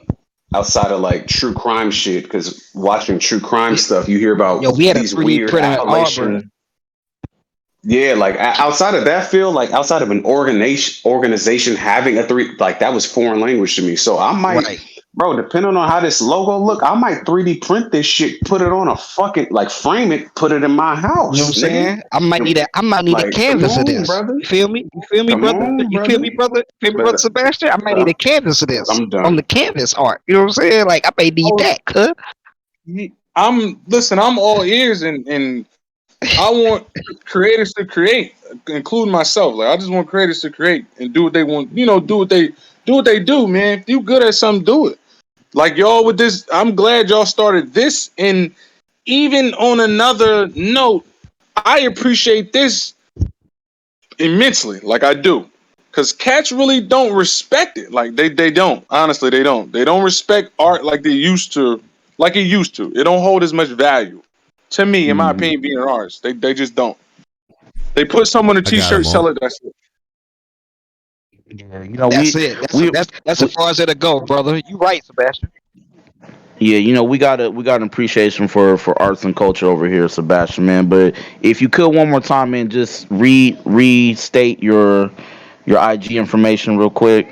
outside of like true crime shit, because watching true crime stuff, you hear Yo, about we had a these 3D weird printer at Auburn. Appalachian. Yeah, like outside of that field, like outside of an organization having a three, like that was foreign language to me. So I might, Right. bro, depending on how this logo look, I might 3D print this shit, put it on a fucking like frame it, put it in my You know what I'm house, nigga. saying? I might need a Like, come canvas of on, this. brother. You feel me? You feel me, Come brother? on, You feel brother. me, brother? You feel me, brother But Sebastian? I might need uh, a canvas of this. I'm On done. the canvas art. You know what I'm saying? Like I may need Oh, that, cuz. I'm all ears and I want creators to create, including myself. Like I just want creators to create and do what they want. Do what they do, man. If you good at something, do it. Like y'all with this, I'm glad y'all started this. And even on another note, I appreciate this immensely. Like I do, because cats really don't respect it. Like they don't. Honestly, they don't. They don't respect art like they used to. Like it used to. It don't hold as much value. To me, in my Mhm. opinion, being an artist, they just don't. They put someone a I got t-shirt, him on. sell it. That's it. Yeah, you know, That's it. we, That's as we far as it'll go, brother. You right, Sebastian. yeah, you know, we got an appreciation for arts and culture over here, Sebastian, man. But if you could one more time, man, just restate your IG information real quick.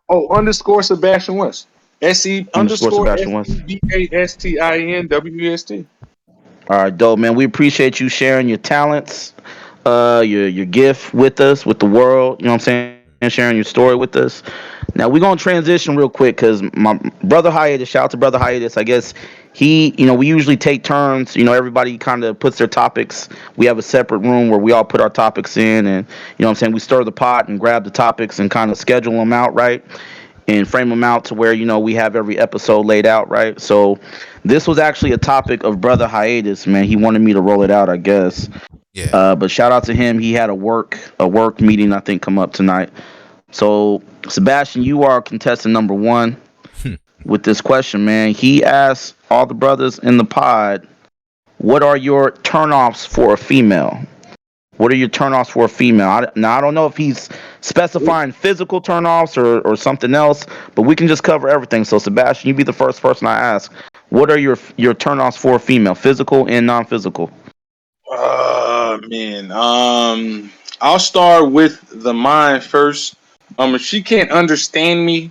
Oh, underscore Sebastian West. SE Underscore underscore Sebastian West. SEBASTINWEST. All right, dope, man. We appreciate you sharing your talents, your gift with us, with the world. You know what I'm saying? Sharing your story with us. Now we're gonna transition real quick because my brother Hiatus, shout out to brother Hiatus. I guess he, you know, we usually take turns. You know, everybody kind of puts their topics. We have a separate room where we all put our topics in, and you know what I'm saying. We stir the pot and grab the topics and kind of schedule them out, right? And frame them out to where you know we have every episode laid out, right? So this was actually a topic of brother Hiatus, man. He wanted me to roll it out, I guess. Yeah. But shout out to him. He had a work meeting I think come up tonight. So Sebastian, you are contestant number one with this question, man. He asked all the brothers in the pod, "What are your turnoffs for a female?" What are your turnoffs for a female? Now I don't know if he's specifying physical turnoffs or something else, but we can just cover everything. So Sebastian, you be the first person I ask. What are your turnoffs for a female, physical and non-physical? Man. I'll start with the mind first. If she can't understand me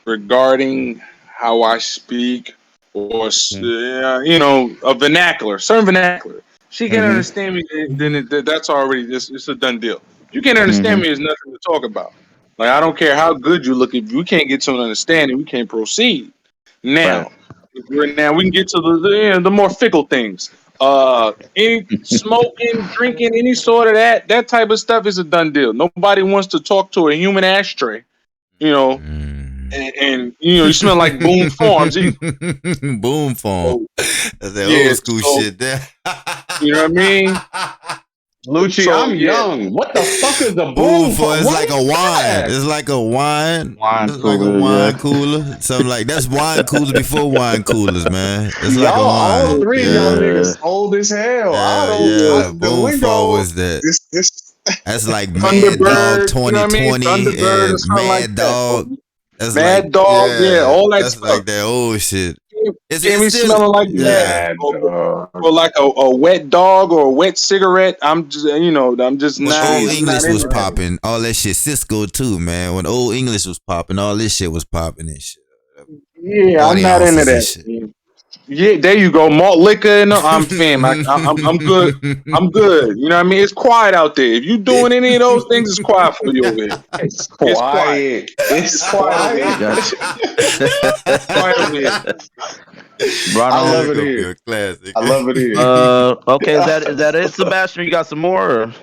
regarding how I speak or a vernacular, certain vernacular. She can't Mm-hmm. understand me, then that's already it's a done deal. If you can't understand Mm-hmm. me, there's nothing to talk about. Like, I don't care how good you look. If we can't get to an understanding, we can't proceed. Now, now we can get to the more fickle things. Any smoking, drinking, any sort of that type of stuff is a done deal. Nobody wants to talk to a human ashtray, you know. And you know, you smell like Boone Farms either. Boom Farm. That's that old school shit there. You know what I mean? Lucci, I'm young. What the fuck is a boom for? It's like a wine. It's like a wine. It's like a wine cooler. Something like that's wine coolers before wine coolers, man. It's like a wine. All three of y'all niggas old as hell. Boom Farm was that. That's like Mad Dog 2020 and Mad Dog. That's Mad like, Dog, all that that's stuff. like that old shit. It's smelling like that, or like a wet dog or a wet cigarette. I'm just, I'm just not. Old English was popping, all that shit. Cisco too, man. When Old English was popping, all this shit was popping and shit. Yeah, I'm not into that. Yeah, there you go. Malt liquor, and I'm fam. I'm good. I'm good. You know what I mean? It's quiet out there. If you doing any of those things, it's quiet for you over here. It's quiet. It's quiet. It's quiet over here. I love it here. Classic. I love it here. Okay, is that it, Sebastian? You got some more?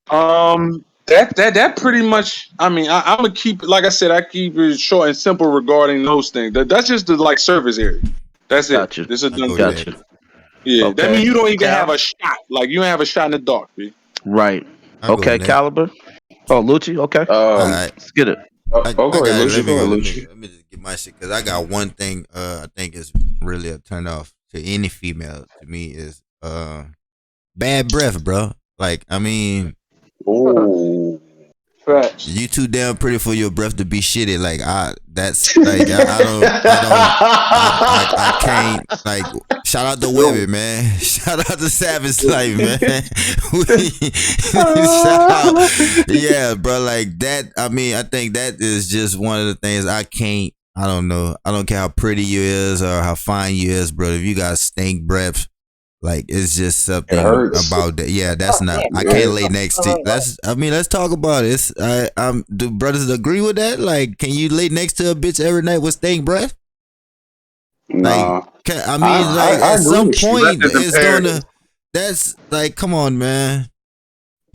That pretty much. I mean, I'm gonna keep. Like I said, I keep it short and simple regarding those things. That's just the surface area. That's gotcha. This is a done. Gotcha. Yeah, okay. That means you don't even have a shot. Like you don't have a shot in the dark, B. Right. Okay, Caliber. Oh, Lucci. Okay. All right. Let's get it. Let me just get my shit because I got one thing. I think is really a turn off to any female. To me, is bad breath, bro. Like, I mean, you too damn pretty for your breath to be shitty. Like I can't. Like, shout out to women, man. Shout out to Savage Life, man. Shout out. Yeah, bro. Like that. I mean, I think that is just one of the things I can't. I don't know. I don't care how pretty you is or how fine you is, bro. If you got stink breath, like it's just something about that. Yeah, that's not. I can't lay next to. Let's talk about it. Do brothers agree with that? Like, can you lay next to a bitch every night with stink breath? Nah. Like, at some point it's gonna. That's like, come on, man.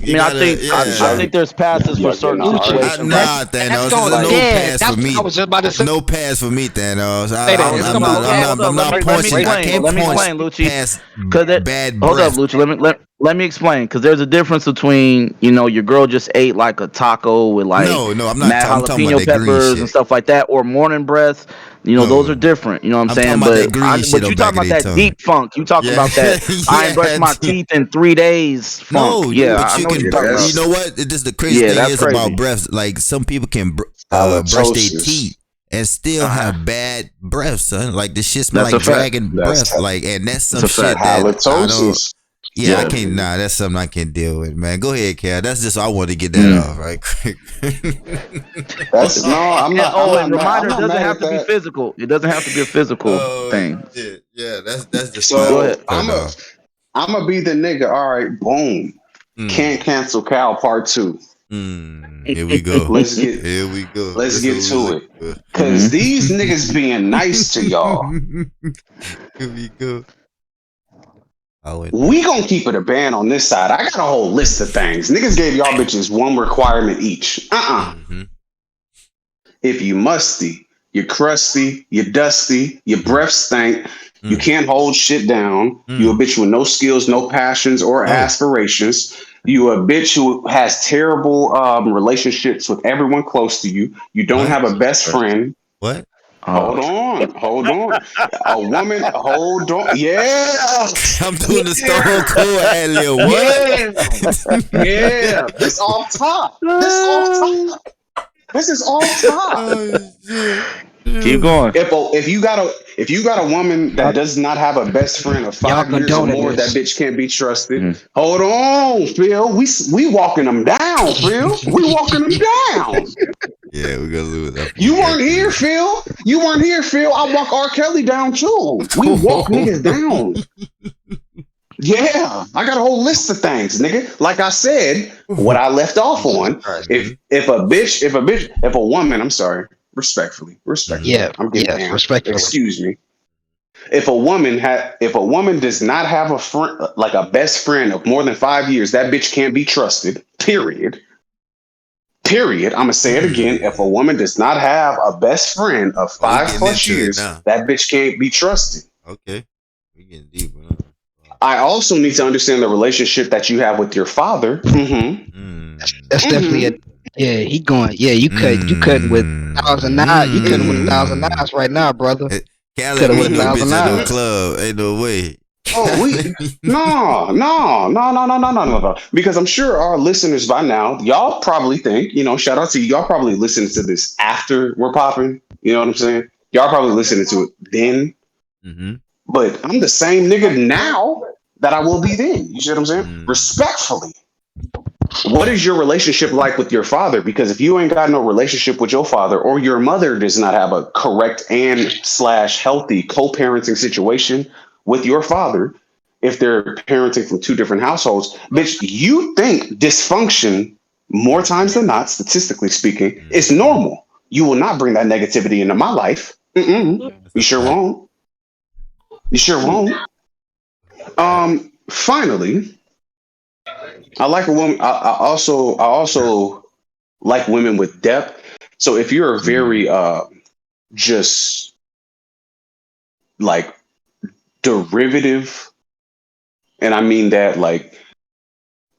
I think there's passes for certain situations. Nah, Thanos. No pass for me. I was just about to say. No pass for me, Thanos. I'm not punching. I can't punch past bad breath. Hold up, Lucci. Let me explain, because there's a difference between, your girl just ate like a taco with like I'm not mad jalapeno peppers and stuff like that, or morning breath. Those are different. You know what I'm saying? But you talking about that deep funk. You talking about that I ain't brushed my teeth in 3 days funk. No, yeah, but you know what? This the crazy thing is crazy about breath. Like, some people can brush their teeth and still have bad breath, son. Like, the shit smell like dragon breath. Like, and that's some shit that I don't. Yeah, I can't. Nah, that's something I can't deal with, man. Go ahead, Cal. That's just I want to get that off right quick. I'm not. Reminder, it doesn't have to be physical. It doesn't have to be a physical thing. Yeah, that's just. So I'm gonna be the nigga. All right, boom. Can't cancel Cal Part 2. Here we go. Let's get to it. Cause these niggas being nice to y'all. Here we go. We gonna keep it a band on this side. I got a whole list of things. Niggas gave y'all bitches one requirement each. If you musty, you crusty, you dusty, your breath stank, you can't hold shit down, you a bitch with no skills, no passions or aspirations, you a bitch who has terrible relationships with everyone close to you, you don't have a best friend. What? Hold on. A woman, hold on. Yeah. I'm doing the Stone Cold ad-lib. What? Yeah. This off top. This is off top. Oh, keep going. If you got a woman that does not have a best friend of 5 years or more, that bitch can't be trusted. Hold on, Phil. We walking them down, Phil. We walking them down. Yeah, we're gonna lose that. You weren't here, Phil. I walk R. Kelly down too. We walk niggas down. Yeah, I got a whole list of things, nigga. Like I said, what I left off Jesus on. Christ. If a woman, I'm sorry, respectfully, Yeah, I'm getting yeah, down. respectfully. Excuse me. If a woman does not have a friend, like a best friend of more than 5 years, that bitch can't be trusted. Period. Period. I'm gonna say it again. If a woman does not have a best friend of Oh, we five getting plus into it years, now. that bitch can't be trusted. Okay. We getting deeper. Huh? I also need to understand the relationship that you have with your father. Mm-hmm. That's definitely a Mm-hmm. yeah. He going yeah. You cutting with thousand knives. You cutting with a thousand Mm-hmm. knives right now, brother. Cali Cutting with a meet no Mm-hmm. thousand bitch at no knives. club. Ain't no way. Oh, no. Because I'm sure our listeners by now, y'all probably think, shout out to you. Y'all probably listening to this after we're popping. You know what I'm saying? Y'all probably listening to it then. Mm-hmm. But I'm the same nigga now that I will be then. You see what I'm saying? Mm. Respectfully. What is your relationship like with your father? Because if you ain't got no relationship with your father, or your mother does not have a correct and slash healthy co-parenting situation with your father, if they're parenting from two different households, bitch, you think dysfunction more times than not, statistically speaking, is Mm-hmm. normal. You will not bring that negativity into my life. Mm-mm. That's You a sure fact. won't. You sure won't. Fact. Finally, I like a woman. I also like women with depth. So if you're a very just like derivative, and I mean that like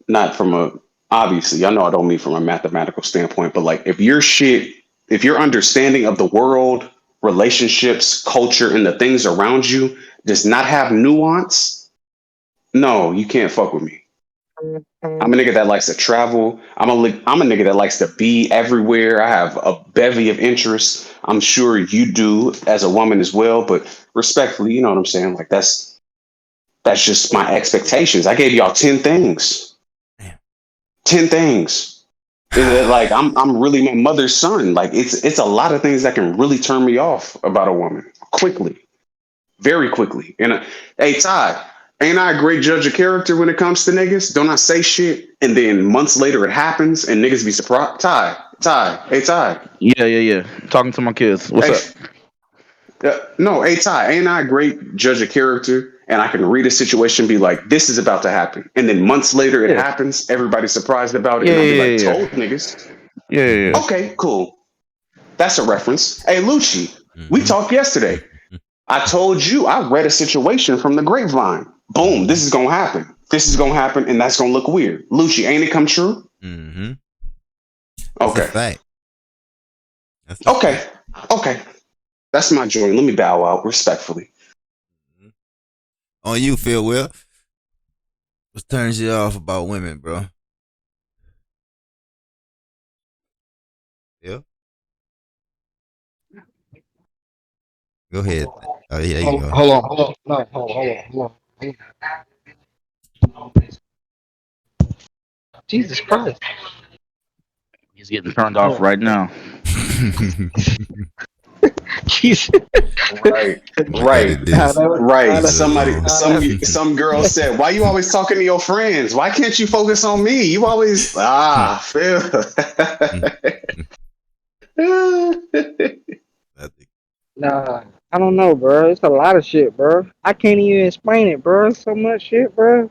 not from a obviously, I know I don't mean from a mathematical standpoint, but like if your understanding of the world, relationships, culture, and the things around you does not have nuance, no, you can't fuck with me. I'm a nigga that likes to travel. I'm a nigga that likes to be everywhere. I have a bevy of interests. I'm sure you do as a woman as well, but respectfully, you know what I'm saying? Like that's just my expectations. I gave y'all 10 things. Damn. 10 things. Like I'm really my mother's son. Like it's a lot of things that can really turn me off about a woman quickly, very quickly. And hey, Ty, ain't I a great judge of character when it comes to niggas? Don't I say shit and then months later it happens and niggas be surprised? Hey, Ty, Yeah. Talking to my kids. What's hey, up? no, hey, Ty, ain't I a great judge of character? And I can read a situation, and be like, this is about to happen. And then months later it Yeah. happens. Everybody's surprised about it. Yeah, And I'll be yeah, like, yeah, told niggas. yeah, yeah, Mm-hmm. yeah. Okay, cool. That's a reference. Hey, Lucci, we Mm-hmm. talked yesterday. I told you I read a situation from the grapevine. Boom, Mm-hmm. this is gonna happen. This is gonna Mm-hmm. happen, and that's gonna look weird. Lucci, ain't it come true? Mm-hmm. That's a Okay. fact. That's a Okay. fact. Okay. That's my joint. Let me bow out respectfully. Mm-hmm. On you, Phil. Will. What turns you off about women, bro? Yeah. Go ahead. Oh, yeah, there you go. Hold on. No, hold on. Jesus Christ. He's getting turned off right now. Jesus. Right. I'm gonna Right. edit this. Right. Leave it alone. Some girl said, "Why you always talking to your friends? Why can't you focus on me? You always Phil." I think. Nah, I don't know, bro. It's a lot of shit, bro. I can't even explain it, bro. It's so much shit, bro.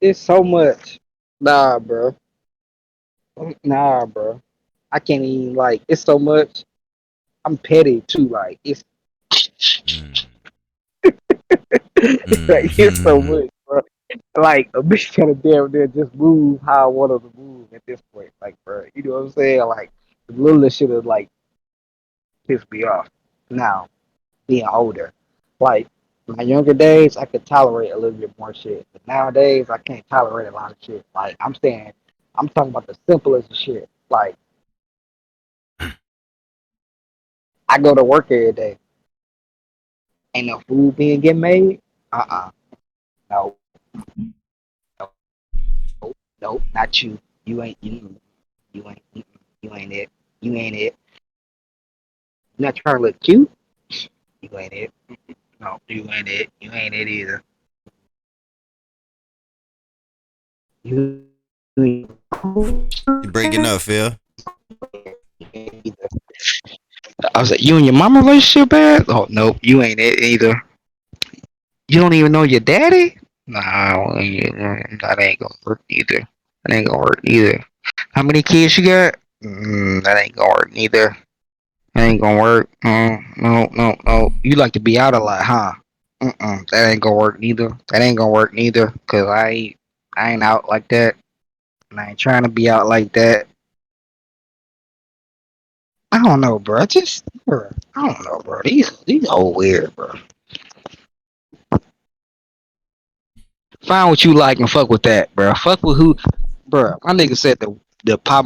It's so much. Nah, bro. Nah, bro. I can't even like. It's so much. I'm petty too. Like it's Mm. like it's so Mm-hmm. much, bro. Like a bitch kind of damn near just move how I want her to move at this point. Like, bro, you know what I'm saying? Like the littlest shit is like piss me off. Now being older, like my younger days, I could tolerate a little bit more shit, but nowadays I can't tolerate a lot of shit. Like I'm talking about the simplest of shit. Like I go to work every day, ain't no food being get made. No, no, no, not you. You ain't you. You ain't. You ain't it. You ain't it. You not trying to look cute. You ain't it. No, you ain't it. You ain't it either. You You breaking up, Phil? I was like, you and your mama relationship bad? Oh nope, you ain't it either. You don't even know your daddy? Nah, that ain't gonna work either. That ain't gonna work either. How many kids you got? That ain't gonna work neither. That ain't gonna work. No. You like to be out a lot, huh? That ain't gonna work neither. That ain't gonna work neither. Cause I ain't out like that. And I ain't trying to be out like that. I don't know, bro. I don't know, bro. These all weird, bro. Find what you like and fuck with that, bro. Fuck with who, bro. My nigga said the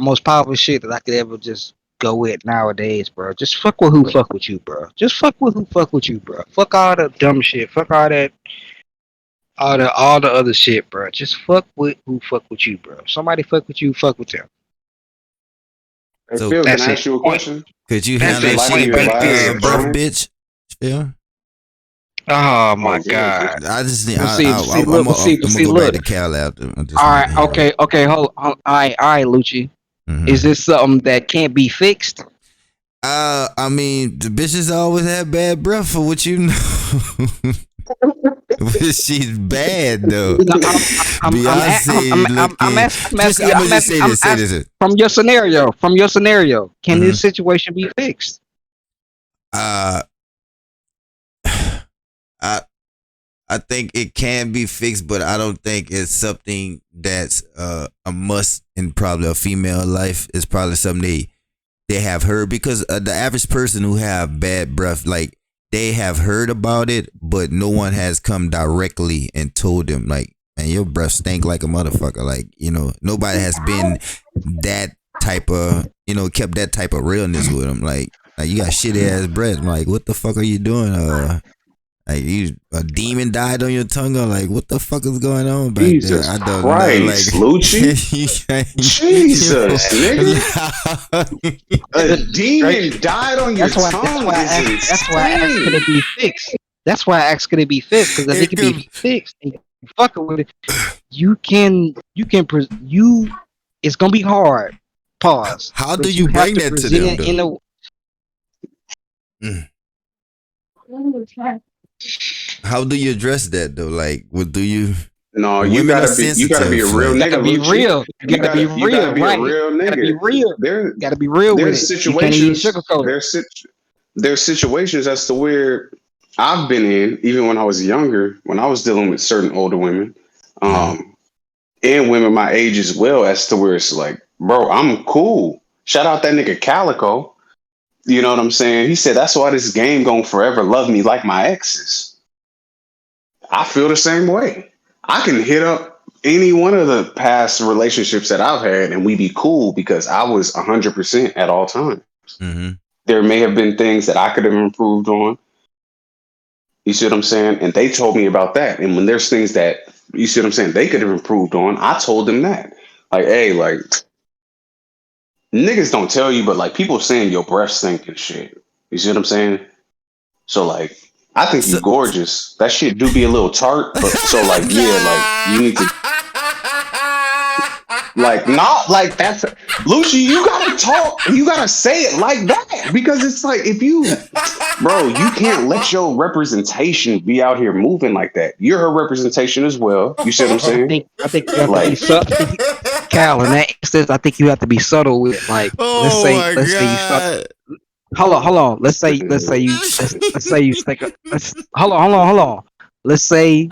most powerful shit that I could ever just go with nowadays, bro. Just fuck with who fuck with you, bro. Just fuck with who fuck with you, bro. Fuck all the dumb shit. Fuck all that, all the other shit, bro. Just fuck with who fuck with you, bro. Somebody fuck with you, fuck with them. Hey So Phil, can That's I it. ask you a Point. question? could you That's handle it. Life in shitty Point your blank last period, breath, bro. term? bitch? Phil? Oh my Oh, good. god. I just need. But see, I'm gonna go back look. to Cal after. I just All need right, to hear it. okay, hold. All right, Lucci. Is Mm-hmm. this something that can't be fixed? I mean, the bitches always have bad breath for what you know. She's bad though. No, Beyonce looking. Just I'm gonna just say I'm this. Say asking this. from your scenario. Can Mm-hmm. this situation be fixed? Uh, I I think it can be fixed, but I don't think it's something that's a must in probably a female life. It's probably something they have heard because the average person who have bad breath, like they have heard about it, but no one has come directly and told them like, man, your breath stink like a motherfucker. Like, nobody has been that type of, kept that type of realness with them. Like you got shitty ass breath. I'm like, what the fuck are you doing? Like a demon died on your tongue, or like what the fuck is going on back there? Jesus I don't know. Like Christ, Lucci. Jesus, nigga. A demon died on your tongue is That's why I asked could insane. it be fixed. That's why I asked could it be fixed because if it it could be could. fixed, and you fucking with it, you it's gonna be hard. Pause. How do But you you have bring to that to present them it in though? a. Mm. How do you address that though? Like, what do you? No, Women are you gotta be a sensitive. real Like, nigga, Gotta be Lucci. real. You gotta be You gotta real, be a right? real Gotta be nigga. real. There Gotta be real with there's it. You can't even situations sugarcoat it. there's situations as to where I've been in, even when I was younger, when I was dealing with certain older women, mm-hmm. and women my age as well, as to where it's like, bro, I'm cool. Shout out that nigga Calico. You know what I'm saying? He said that's why this game gonna forever love me like my exes. I feel the same way. I can hit up any one of the past relationships that I've had and we be cool because I was 100% at all times. Mm-hmm. There may have been things that I could have improved on. You see what I'm saying? And they told me about that. And when there's things that, you see what I'm saying, they could have improved on, I told them that. Like, hey, like, niggas don't tell you, but like people saying your breath stink and shit. You see what I'm saying? So like, I think you So, gorgeous. That shit do be a little tart, but so like, yeah, like you need to like not like that's Lucy. You gotta talk. You gotta say it like that because it's like if you, bro, you can't let your representation be out here moving like that. You're her representation as well. You see what I'm saying? I think you have to be Like, subtle. Cal, in that instance, I think you have to be subtle with like oh my let's say you start. god. Hold on. Let's say you stick. Hold on. Let's say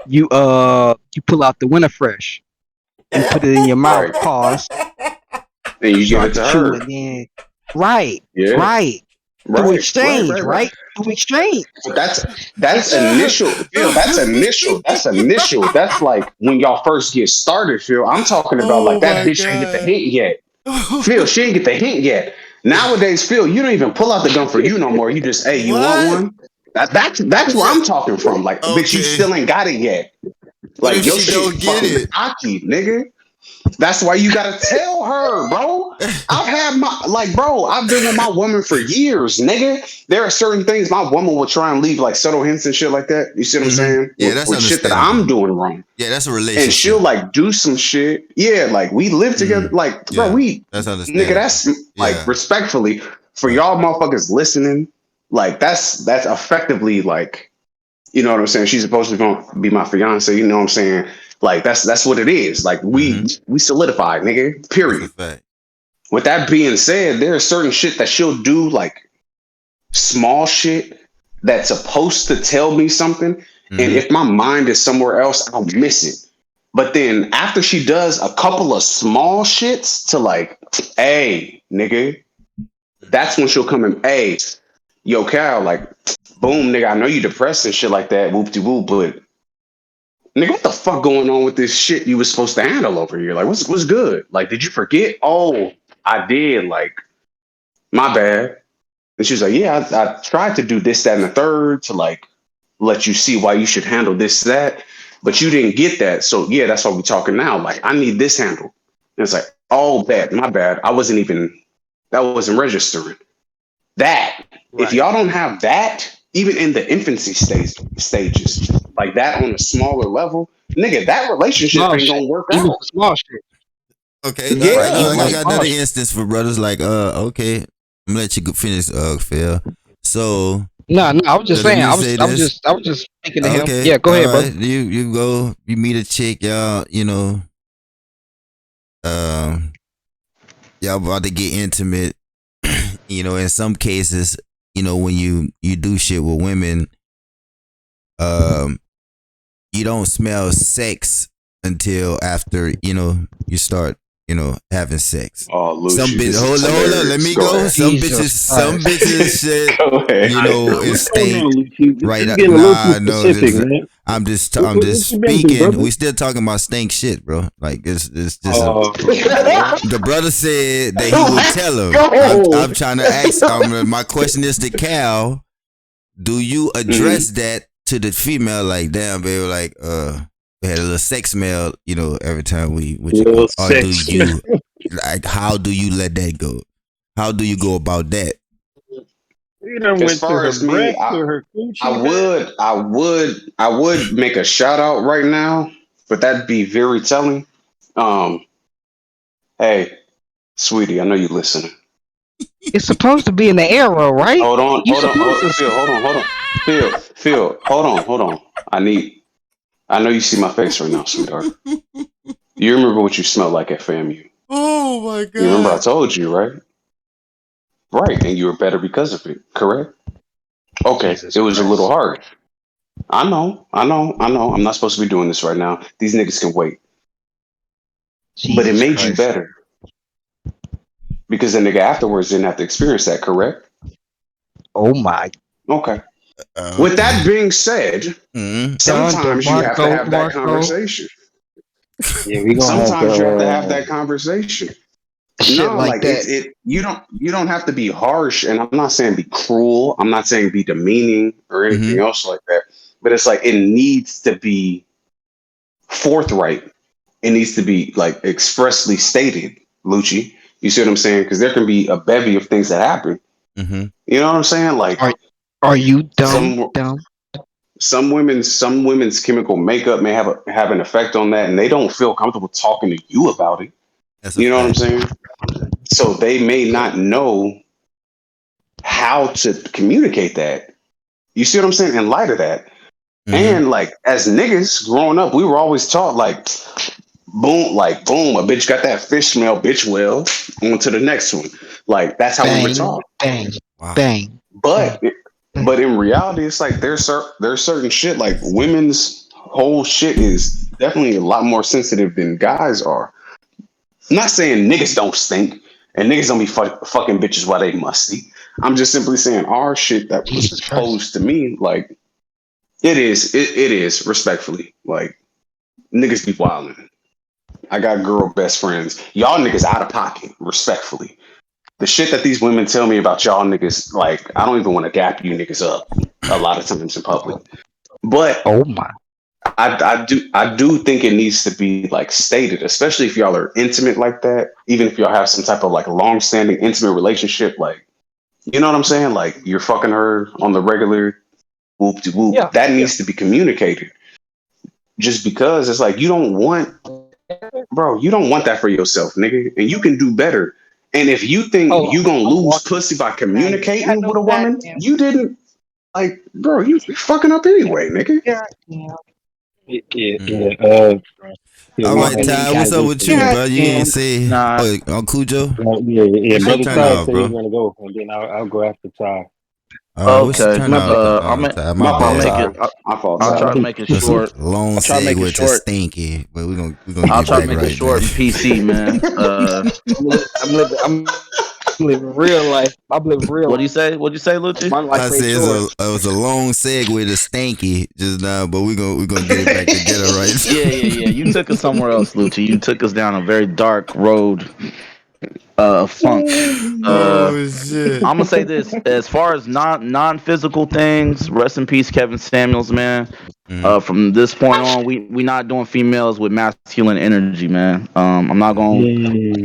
you pull out the winter fresh. You put it in your mouth. right, Pause. and You you give it start to to chew, her. and then right. Yeah, Through right, exchange, right. right? Through exchange. But that's initial, Phil. That's initial. That's initial. That's like when y'all first get started, Phil. I'm talking about like Oh that my bitch ain't get the god. hint yet. Phil, she ain't get the hint yet. Nowadays, Phil, you don't even pull out the gun for you no more. You just, hey, you want What? one? That's where I'm talking from. Like, bitch, you Okay. still ain't got it yet. What Like if your she shit don't get fucking it? cocky, nigga. That's why you gotta tell her, bro. I've been with my woman for years, nigga. There are certain things my woman will try and leave, like subtle hints and shit like that. You see what I'm saying? Yeah, that's With shit that understandable. I'm doing wrong. Yeah, that's a And relationship. she'll like do some shit. Yeah, like we live together. Like, bro, that's nigga, that's like respectfully for y'all motherfuckers listening, like that's effectively like, you know what I'm saying? She's supposed to be my fiance, you know what I'm saying? Like that's what it is. Like we solidified, nigga. Period. With that being said, there's certain shit that she'll do, like small shit that's supposed to tell me something. And if my mind is somewhere else, I'll miss it. But then after she does a couple of small shits to like, hey, nigga, that's when she'll come in, hey, yo, Cal, like, boom, nigga, I know you depressed and shit like that, whoop-de-whoop, but nigga, what the fuck going on with this shit you was supposed to handle over here? Like, what's good? Like, did you forget? Oh, I did. Like, my bad. And she was like, yeah, I tried to do this, that, and the third to like let you see why you should handle this, that, but you didn't get that. So yeah, that's why we're talking now. Like, I need this handle. And it's like, oh, bad, my bad. That wasn't registering. That, right. If y'all don't have that, even in the infancy stages, like that on a smaller level, nigga, that relationship ain't gonna work out. Small shit. Okay, yeah. I got another instance for brothers. Like, okay, I'm gonna let you finish, Phil. So no, I was just saying. I was just speaking to him. Yeah, go ahead, bro. You go, you meet a chick, y'all, you know, y'all about to get intimate. You know, in some cases, you know, when you do shit with women, you don't smell sex until after, you know, you start, you know, having sex. Oh, Lucy, some bitches, hold on, let me go. Some bitches shit, you know, it stink right now. Nah, no, I'm just speaking. We still talking about stink shit, bro. Like it's just the brother said that he would tell him. I'm trying to ask. My question is to Cal. Do you address that to the female? Like, damn, baby, like, we had a little sex smell, you know, every time we or do you like, how do you let that go? How do you go about that? You know, as far as me, I would make a shout out right now, but that'd be very telling. Hey, sweetie, I know you listening. It's supposed to be in the arrow, right? Hold on, Phil, hold on. I know you see my face right now, sweetheart. You remember what you smelled like at FAMU? Oh my god! You remember I told you, right? Right, and you were better because of it, correct? Okay, Jesus it was Christ. A little hard. I know. I'm not supposed to be doing this right now. These niggas can wait. Jesus but it made Christ. You better. Because the nigga afterwards didn't have to experience that, correct? Oh my. Okay. With that being said, sometimes you have to have that conversation. Yeah, we gonna sometimes you have to have that conversation. Shit like that. You don't have to be harsh, and I'm not saying be cruel. I'm not saying be demeaning or anything else like that. But it's like it needs to be forthright. It needs to be like expressly stated, Lucci. You see what I'm saying? Because there can be a bevy of things that happen. You know what I'm saying? Like, are you dumb? Some women's chemical makeup may have an effect on that, and they don't feel comfortable talking to you about it. You know what I'm saying? So they may not know how to communicate that. You see what I'm saying? In light of that. And like as niggas growing up, we were always taught like boom, a bitch got that fish smell, bitch, well, on to the next one. Like that's how we were taught. Bang. But in reality, it's like there's certain shit, like women's whole shit is definitely a lot more sensitive than guys are. I'm not saying niggas don't stink and niggas don't be fucking bitches while they musty. I'm just simply saying our shit that was posed to me, like it is respectfully, like niggas be wildin'. I got girl best friends. Y'all niggas out of pocket, respectfully. The shit that these women tell me about y'all niggas, like I don't even want to gap you niggas up a lot of times in public. But oh my, I do think it needs to be like stated, especially if y'all are intimate like that. Even if y'all have some type of like long-standing intimate relationship, like you know what I'm saying? Like you're fucking her on the regular, whoop de whoop. Yeah, That yeah. needs to be communicated. Just because it's like you don't want, bro, you don't want that for yourself, nigga, and you can do better. And if you think Hold you on, gonna I'm lose walking. pussy by Man, you got communicating no with a woman, goddamn. you didn't like, bro. You fucking up anyway, nigga. Goddamn. Yeah. Yeah, All my right, bad. Ty, what's up with you, God bro? You damn. ain't say, Nah, Cujo? Yeah. What's your Brother turn Ty off, said he was bro? gonna go, and then I'll go after Ty. All right, what's your okay. turn off, Ty? My I'll My bad. make fault, it. Ty. My fault, I'll try Ty. to make it That's a short. long I'll try to make it segue to short. stinky, but we're gonna I'll get try to back make it right, man. short and PC, man. I'm living real life. I'm living real What do you life. say? What do you say, Lucci? My life I ain't said short. it was a long segue to stanky just now, but we're gonna get it back together, right? Yeah. You took us somewhere else, Lucci. You took us down a very dark road, funk. Oh shit. I'm gonna say this: as far as non physical things, rest in peace, Kevin Samuels, man. Mm. From this point on, we not doing females with masculine energy, man. I'm not gonna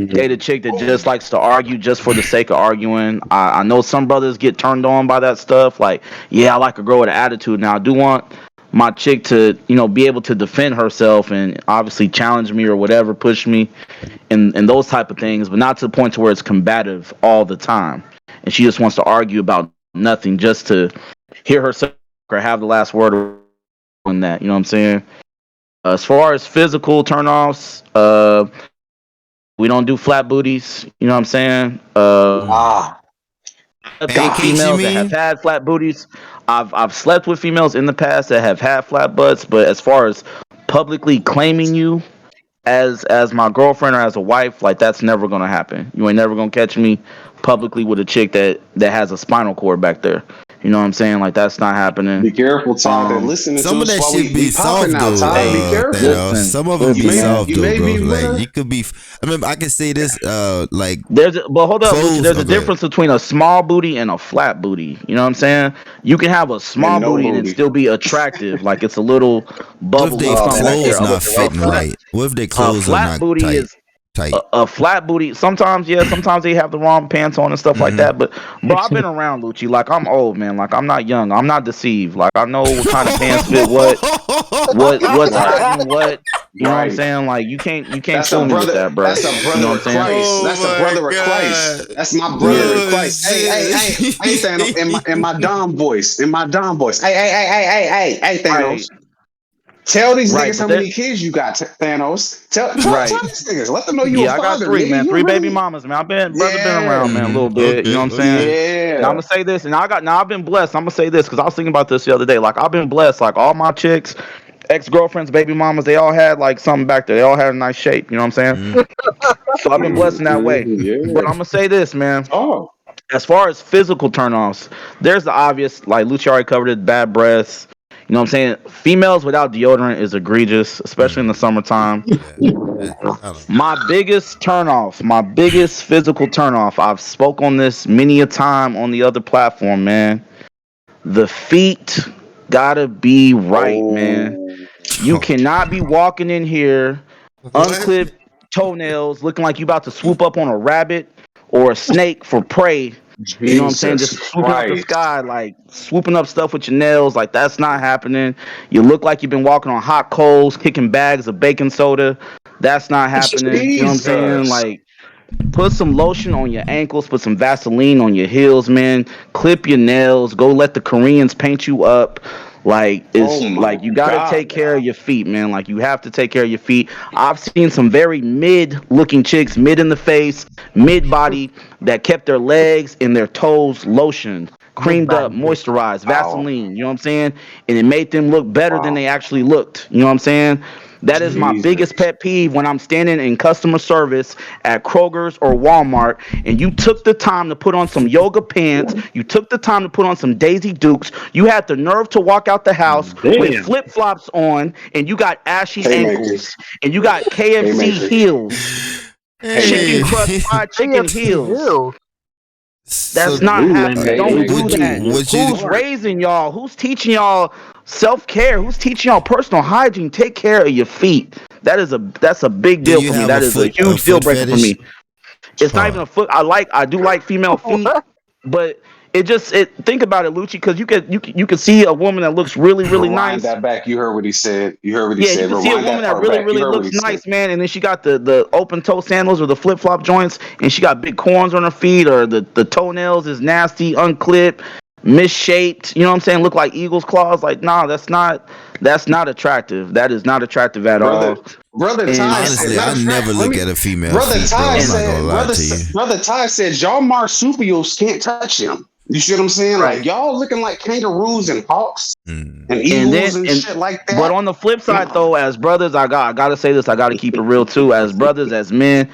date a chick that just likes to argue just for the sake of arguing. I know some brothers get turned on by that stuff. Like, yeah, I like a girl with an attitude. Now, I do want my chick to, be able to defend herself and obviously challenge me or whatever, push me, and those type of things, but not to the point to where it's combative all the time. And she just wants to argue about nothing just to hear herself or have the last word on that. You know what I'm saying? As far as physical turnoffs, we don't do flat booties. You know what I'm saying? Ah, Pancakes, you Females that have mean? had flat booties. I've slept with females in the past that have had flat butts, but as far as publicly claiming you as my girlfriend or as a wife, like that's never gonna happen. You ain't never gonna catch me publicly with a chick that has a spinal cord back there. You know what I'm saying? Like that's not happening. be careful, Ty. They're Um, listening Some to of us that while shit we be popping soft now, though, Ty. Be hey, careful. Thanos. listen, Some of them You be listen, may man. soft you though, may bro. be with Like her. you could be. I mean, I can say this. Like But hold up, Lucha. clothes. There's Oh, a go ahead. difference between a small booty and a flat booty. You know what I'm saying? You can have a small And no booty and it booty. still be attractive, like it's a little What if bubble they or Oh something man, I back clothes there. can't not put the rope fitting around. right? What if their A clothes are flat not booty tight? is Tight. a flat booty. Sometimes, yeah, sometimes they have the wrong pants on and stuff like Mm-hmm. that. But bro, I've been around Lucci. Like I'm old, man. Like I'm not young. I'm not deceived. Like I know what kind of pants fit what's Right. hiding what. You know what I'm Right. saying? Like you can't That's fool a me with brother. that, bro. That's a You know brother what I'm of saying? Christ. Oh That's a my brother of Christ. god. That's my brother of Yeah. Oh Christ. Hey, Thanos. In my Dom voice. In my Dom voice. Hey, Right. Thanos. Tell these Right. niggas But how that many kids you got, Thanos. Tell right. these niggas. Let them know you a Yeah, I got father, three, nigga. man. You Three baby really, mamas, man. Brother been around, yeah, man, a little Mm-hmm. bit. You know what Okay. I'm saying? Okay. Now I'm yeah. gonna say this, and I've been blessed. I'm gonna say this because I was thinking about this the other day. Like I've been blessed. Like all my chicks, ex girlfriends, baby mamas, they all had like something back there. They all had a nice shape. You know what I'm saying? Mm-hmm. So I've been blessed in that way. But Yeah. I'm gonna say this, man. Oh, As far as physical turnoffs, there's the obvious, like Lucci already covered it, bad breath. You know what I'm saying? Females without deodorant is egregious, especially in the summertime. Yeah. I don't. My biggest turnoff, my biggest physical turnoff, I've spoke on this many a time on the other platform, man. The feet gotta be right, man. oh, You cannot be walking in here, What? unclipped toenails, looking like you about to swoop up on a rabbit or a snake for prey. You know what I'm saying? Jesus Just swooping out the Christ. sky, like swooping up stuff with your nails. Like that's not happening. You look like you've been walking on hot coals, kicking bags of baking soda. That's not happening. You know what I'm saying? Jesus. Like put some lotion on your ankles, put some Vaseline on your heels, man. Clip your nails. Go let the Koreans paint you up. Like Oh it's my like you gotta God. take care of your feet, man. Like you have to take care of your feet. I've seen some very mid-looking chicks, mid in the face, mid-body, that kept their legs and their toes lotioned, Mid creamed up, body. moisturized, Wow. Vaseline. You know what I'm saying? And it made them look better than Wow. they actually looked. You know what I'm saying? That is my Jesus. biggest pet peeve when I'm standing in customer service at Kroger's or Walmart and you took the time to put on some yoga pants, you took the time to put on some Daisy Dukes, you had the nerve to walk out the house with Damn. flip flops on, and you got ashy Haymaker. ankles, and you got KFC Haymaker. heels, chicken Hey. Haymaker. crust fried chicken KFC heels. Hill. So, That's not Ooh, happening. Don't Haymaker. do would you? that. you're Would you? Who's smart. raising y'all? Who's teaching y'all Self-care. Who's teaching y'all personal hygiene? Take care of your feet. That's a big Do deal you for me. have That is a a huge deal foot breaker for fetish? me. It's not even Pause. a foot. I do like female feet, but think about it, Lucci, because you could see a woman that looks really really Rewind nice. that back. You heard what he said. You heard what he Yeah, you said. can see a Rewind woman that that part really, back. You really heard what he looks said. nice, man, and then she got the open toe sandals or the flip flop joints, and she got big corns on her feet, or the toenails is nasty, unclipped, misshaped. You know what I'm saying? Look like eagle's claws. Like, nah, that's not attractive. That is not attractive at Brother, all. brother And Ty said, Honestly, matter I of never fact, let look me, at a female brother feet, bro. Ty I'm not gonna said, lie to you. brother Ty said, y'all marsupials can't touch him. You see what I'm saying? right. Like, y'all looking like kangaroos and hawks Mm. and And eagles then and and shit like but that. on the flip side Nah. though, as brothers, I gotta say this, I gotta keep it real too. As brothers, as men,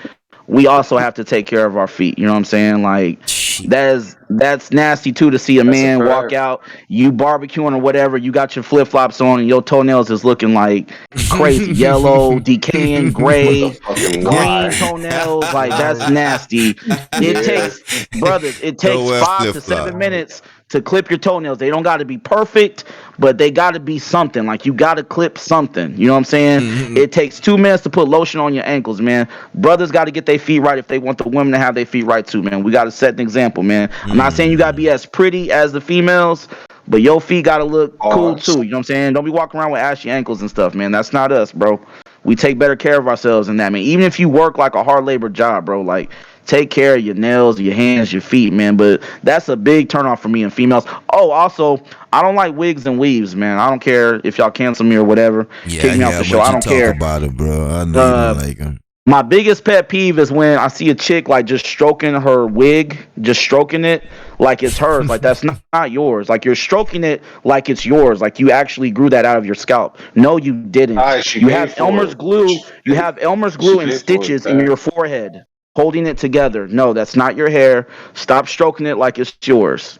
we also have to take care of our feet. You know what I'm saying? Like Shit. that's nasty too to see a That's a man walk fact. out, you barbecuing or whatever, you got your flip flops on and your toenails is looking like crazy yellow, decaying, What the gray, fucking green why? toenails. Like that's nasty. It Yeah. takes brothers, it Don't takes wear 5 to 7 minutes to clip your toenails. They don't gotta be perfect, but they gotta be something. Like you gotta clip something. You know what I'm saying? Mm-hmm. It takes 2 minutes to put lotion on your ankles, man. Brothers got to get their feet right if they want the women to have their feet right too, man. We got to set an example, man. I'm not saying you got to be as pretty as the females, but your feet got to look cool Pause. too. You know what I'm saying? Don't be walking around with ashy ankles and stuff, man. That's not us, bro. We take better care of ourselves than that, man. Even if you work like a hard labor job, bro, like take care of your nails, your hands, your feet, man. But that's a big turnoff for me and females. Oh, also, I don't like wigs and weaves, man. I don't care if y'all cancel me or whatever, Yeah, kick me off yeah, the show. but I you don't talk care. about it, bro. I know you don't Uh, like them. my biggest pet peeve is when I see a chick like just stroking her wig, just stroking it like it's hers. Like that's not yours. Like you're stroking it like it's yours. Like you actually grew that out of your scalp. No, you didn't. Alright, she You paid have for Elmer's it. glue. You have Elmer's She glue and paid for it, stitches in Ty. your forehead, holding it together. No, that's not your hair. Stop stroking it like it's yours.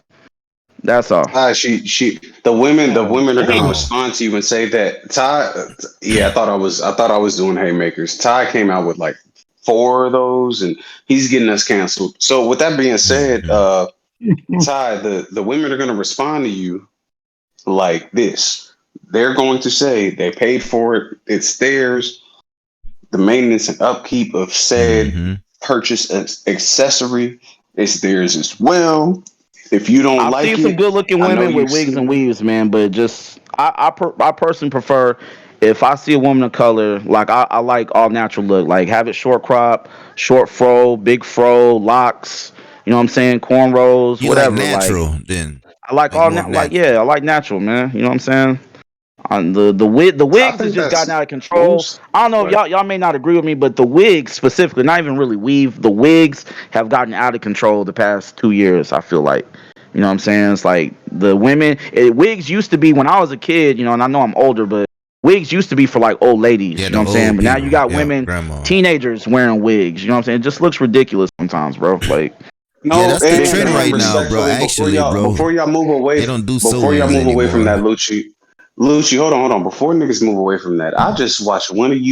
That's all. The God women are gonna damn. respond to you and say that Ty. Yeah, I thought I was doing haymakers. Ty came out with like four of those, and he's getting us canceled. So with that being said, Mm-hmm. Ty, the women are gonna respond to you like this. They're going to say they paid for it. It's theirs. The maintenance and upkeep of said Mm-hmm. purchase accessory is theirs as well. If you don't I've seen like some it, good looking I know women with you've wigs and seen it. weaves, man, but just I personally prefer if I see a woman of color, like I like all natural look, like have it short crop, short fro, big fro, locks, you know what I'm saying, cornrows, You like whatever. Like natural then, I like like all more like natural. yeah, I like natural, man. You know what I'm saying? The I wigs has think just that's gotten out of control. most. I don't know if But y'all may not agree with me, but the wigs specifically, not even really weave, the wigs have gotten out of control the past 2 years. I feel like, you know what I'm saying? It's like the women wigs used to be when I was a kid, you know, and I know I'm older, but wigs used to be for like old ladies. Yeah, You know the what I'm saying? old But now you people. got Yeah, women, grandmas. teenagers wearing wigs. You know what I'm saying? It just looks ridiculous sometimes, bro. Like Yeah, no, that's the big trend and right turn now, for me. bro. respectfully, Actually, bro, they don't do before y'all sew-ins move away from anymore. that, Lucci, hold on. Before niggas move away from that, I just watched Mm. one of Mm.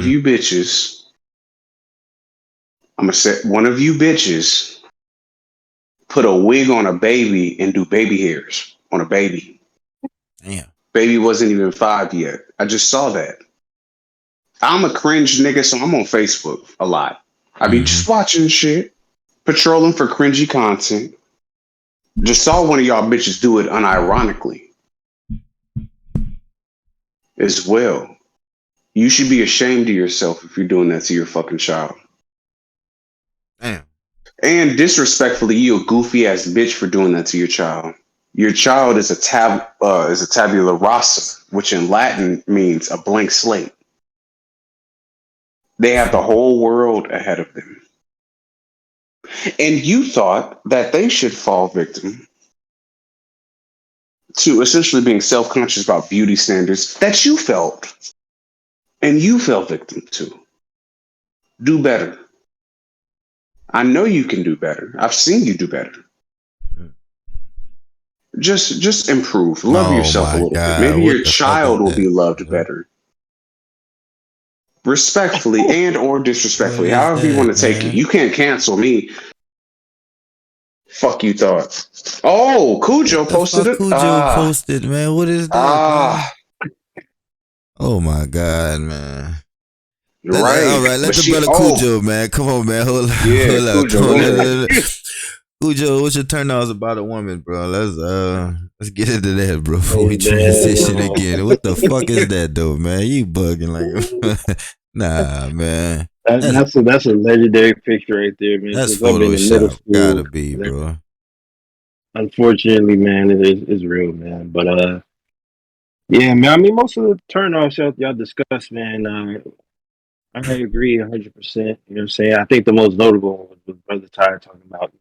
you bitches. I'm gonna say one of you bitches put a wig on a baby and do baby hairs on a baby. Damn. Baby wasn't even 5 yet. I just saw that. I'm a cringe nigga, so I'm on Facebook a lot. I be Mm-hmm. just watching shit, patrolling for cringy content. Just saw one of y'all bitches do it unironically as well. You should be ashamed of yourself if you're doing that to your fucking child. Damn. And disrespectfully, you a goofy ass bitch for doing that to your child. Your child is a tabula rasa, which in Latin means a blank slate. They have the whole world ahead of them. And you thought that they should fall victim to essentially being self-conscious about beauty standards that you felt and you fell victim to. Do better. I know you can do better. I've seen you do better. Just improve. Love Oh yourself a my little bit. God, Maybe what your the fuck is child will that? be loved better. Respectfully and or What disrespectfully, is however you want that, to take it. man? You can't cancel me. Fuck you thought. Oh, Cujo What the posted fuck it. Cujo posted, man? What is that, man? Ah, Oh my god, man. All right. right, let But the she. brother Oh, Cujo, man. Come on, man. Hold on, yeah, hold on. Cujo. Come Go on. ahead. Cujo, what's your turn-offs about a woman, bro? Let's get into that, bro. Before Hey we transition man, again. What the fuck is that, though, man? You bugging like, nah, man. That's that's a legendary picture right there, man. that's Since I've been in middle Photoshop. Gotta school, be, that, bro. unfortunately, man, it's real, man. But yeah, man. I mean, most of the turnoffs y'all discussed, man. I agree 100%. You know what I'm saying? I think the most notable one was Brother Ty talking about,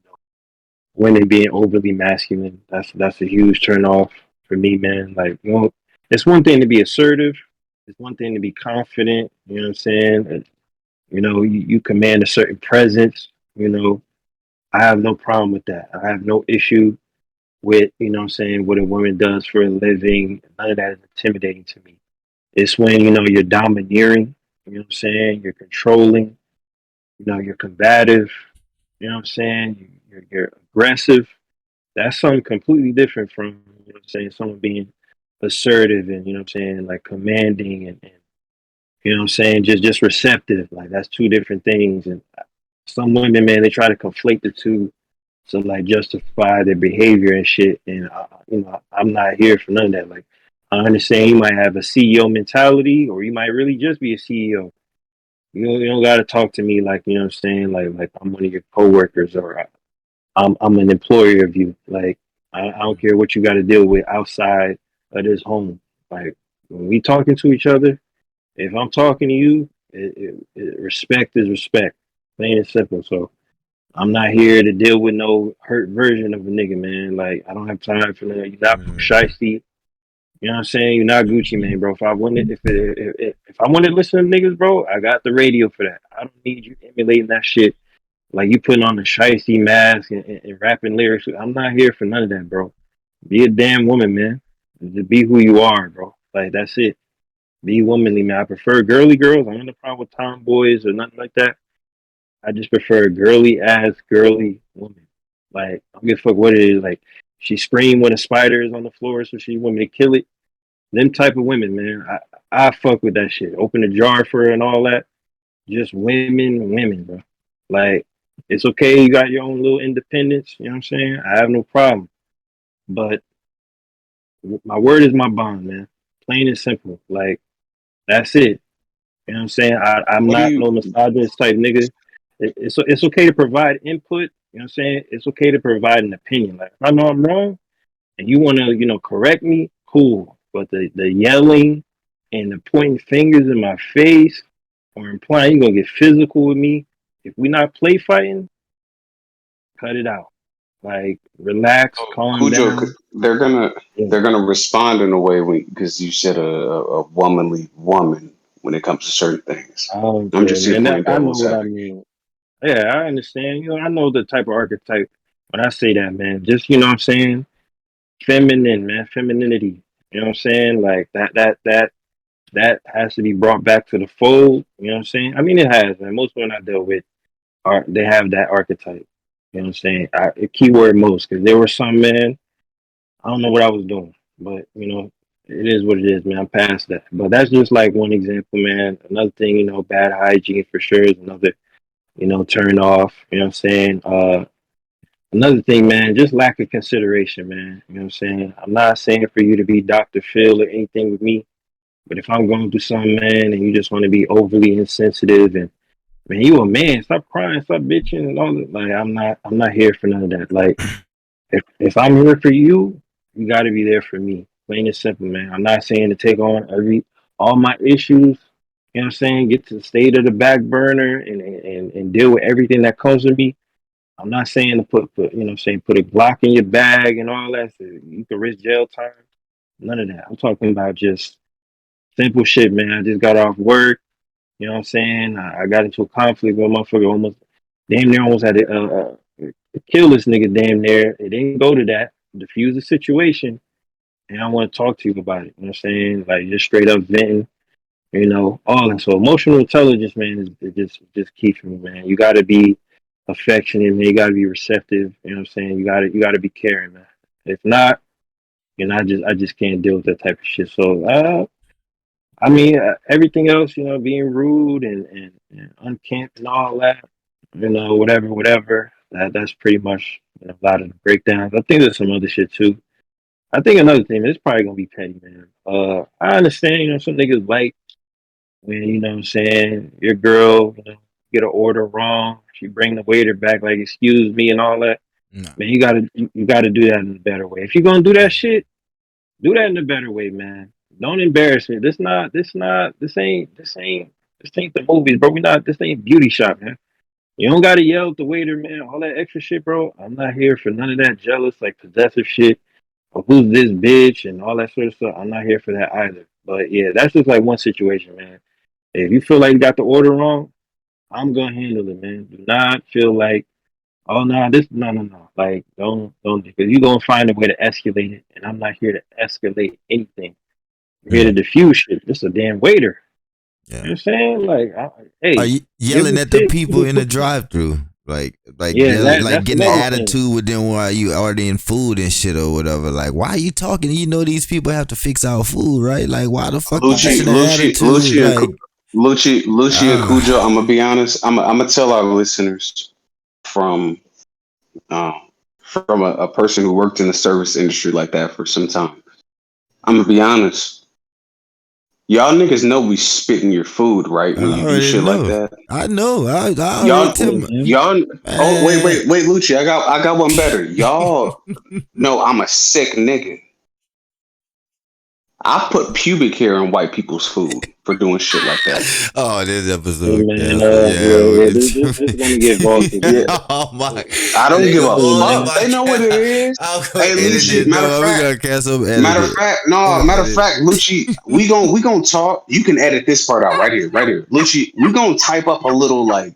women being overly masculine. That's a huge turn off for me, man. Like, it's one thing to be assertive. It's one thing to be confident. You know what I'm saying? And, you command a certain presence. I have no problem with that. I have no issue with, what I'm saying, what a woman does for a living. None of that is intimidating to me. It's when, you're domineering, you know what I'm saying? You're controlling, you're combative, you know what I'm saying? You're aggressive. That's something completely different from, what I'm saying, someone being assertive and, what I'm saying, like commanding and what I'm saying, just receptive. Like that's two different things. And some women, man, they try to conflate the two to like justify their behavior and shit. And I'm not here for none of that. Like, I understand you might have a CEO mentality, or you might really just be a CEO. You don't got to talk to me like, what I'm saying, like I'm one of your coworkers, or I'm an employee of you. Like, I don't care what you got to deal with outside of this home. Like, when we talking to each other, if I'm talking to you, respect is respect, plain and simple. So I'm not here to deal with no hurt version of a nigga, man. Like, I don't have time for that. You're not shiesty. You know what I'm saying? You're not Gucci, man, bro. If I wanted to listen to niggas, bro, I got the radio for that. I don't need you emulating that shit. Like, you putting on the shiesty mask and rapping lyrics. I'm not here for none of that, bro. Be a damn woman, man. Just be who you are, bro. Like, that's it. Be womanly, man. I prefer girly girls. I ain't no problem with tomboys or nothing like that. I just prefer girly ass girly woman. Like, I don't give a fuck what it is. Like, she screamed when a spider is on the floor, so she want me to kill it. Them type of women, man. I fuck with that shit. Open a jar for her and all that. Just women, bro. Like, it's okay. You got your own little independence. You know what I'm saying? I have no problem. But my word is my bond, man. Plain and simple. Like, that's it. You know what I'm saying? I'm What do not you? no misogynist type nigga. It's okay to provide input. You know what I'm saying? It's okay to provide an opinion. Like, if I know I'm wrong and you want to, correct me, cool. But the yelling and the pointing fingers in my face or implying you're gonna get physical with me, if we not play fighting, cut it out. Like, relax, calm Cujo, down. they're gonna Yeah. they're gonna respond in a way because you said a womanly woman when it comes to certain things. I don't I'm care, just here man. playing I know devil's what I advocate. mean. Yeah, I understand. I know the type of archetype when I say that, man. Just, what I'm saying, feminine, man, femininity. You know what I'm saying? Like that has to be brought back to the fold. You know what I'm saying? I mean, it has, man. Most women I deal with they have that archetype. You know what I'm saying? Keyword most, because there were some, man. I don't know what I was doing, but it is what it is, man. I'm past that. But that's just like one example, man. Another thing, bad hygiene for sure is another, turn off. You know what I'm saying? Another thing, man, just lack of consideration, man. You know what I'm saying? I'm not saying for you to be Dr. Phil or anything with me, but if I'm going through something, man, and you just want to be overly insensitive and man, you a man, stop crying, stop bitching and all that. Like, I'm not here for none of that. Like, if I'm here for you, you gotta be there for me. Plain and simple, man. I'm not saying to take on all my issues, you know what I'm saying, get to the state of the back burner and deal with everything that comes with me. I'm not saying to put you know what I'm saying, put a Glock in your bag and all that so you can risk jail time. None of that. I'm talking about just simple shit, man. I just got off work. You know what I'm saying? I got into a conflict with a motherfucker almost damn near almost had to kill this nigga damn near. It didn't go to that. Diffuse the situation. And I want to talk to you about it. You know what I'm saying? Like, just straight up venting, all that. So emotional intelligence, man, is just key for me, man. You gotta be affectionate, man. You gotta be receptive. You know what I'm saying? You gotta be caring, man. If not, I just can't deal with that type of shit. So I mean, everything else, being rude and unkempt and all that, whatever. That's pretty much a lot of the breakdowns. I think there's some other shit too. I think another thing, it's probably gonna be petty, man. I understand, some niggas like when what I'm saying, your girl, get an order wrong, she bring the waiter back like, excuse me, and all that. No. Man, you gotta do that in a better way. If you're gonna do that shit, do that in a better way, man. Don't embarrass me. This ain't the movies, bro. This ain't Beauty Shop, man. You don't gotta yell at the waiter, man. All that extra shit, bro. I'm not here for none of that jealous, like possessive shit. Or who's this bitch and all that sort of stuff. I'm not here for that either. But yeah, that's just like one situation, man. If you feel like you got the order wrong, I'm gonna handle it, man. Do not feel like, oh no, no. Like don't because you're gonna find a way to escalate it. And I'm not here to escalate anything. I'm here to diffuse shit. This is a damn waiter. Yeah. You know what I'm saying? Like, hey, are you yelling at the people in the drive-thru? Like yeah, yelling, like getting an another attitude thing. with them while you ordering food and shit or whatever. Like, why are you talking? You know these people have to fix our food, right? Like, why the fuck you just an attitude? Like, Lucci and Cujo, I'm gonna be honest. I'm gonna tell our listeners from a person who worked in the service industry like that for some time. I'm gonna be honest. Y'all niggas know we spitting your food, right? When I you do already shit like know. that. I know. I already Y'all, tell me. y'all. Oh, Man. wait, Lucci. I got one better. Y'all know I'm a sick nigga. I put pubic hair in white people's food for doing shit like that. Oh, this Hey, episode, man, Casper. Yeah. this is gonna get vaulted, Yeah, man. Oh my, I don't give nigga. a Hey, Oh fuck. man. my They know what it god. is. I'm gonna Hey, edit Lucci. it. No, we gonna cancel edit it. Matter of Edit fact, Lucci, we gonna talk. You can edit this part out right here, right here. Lucci, we gonna type up a little like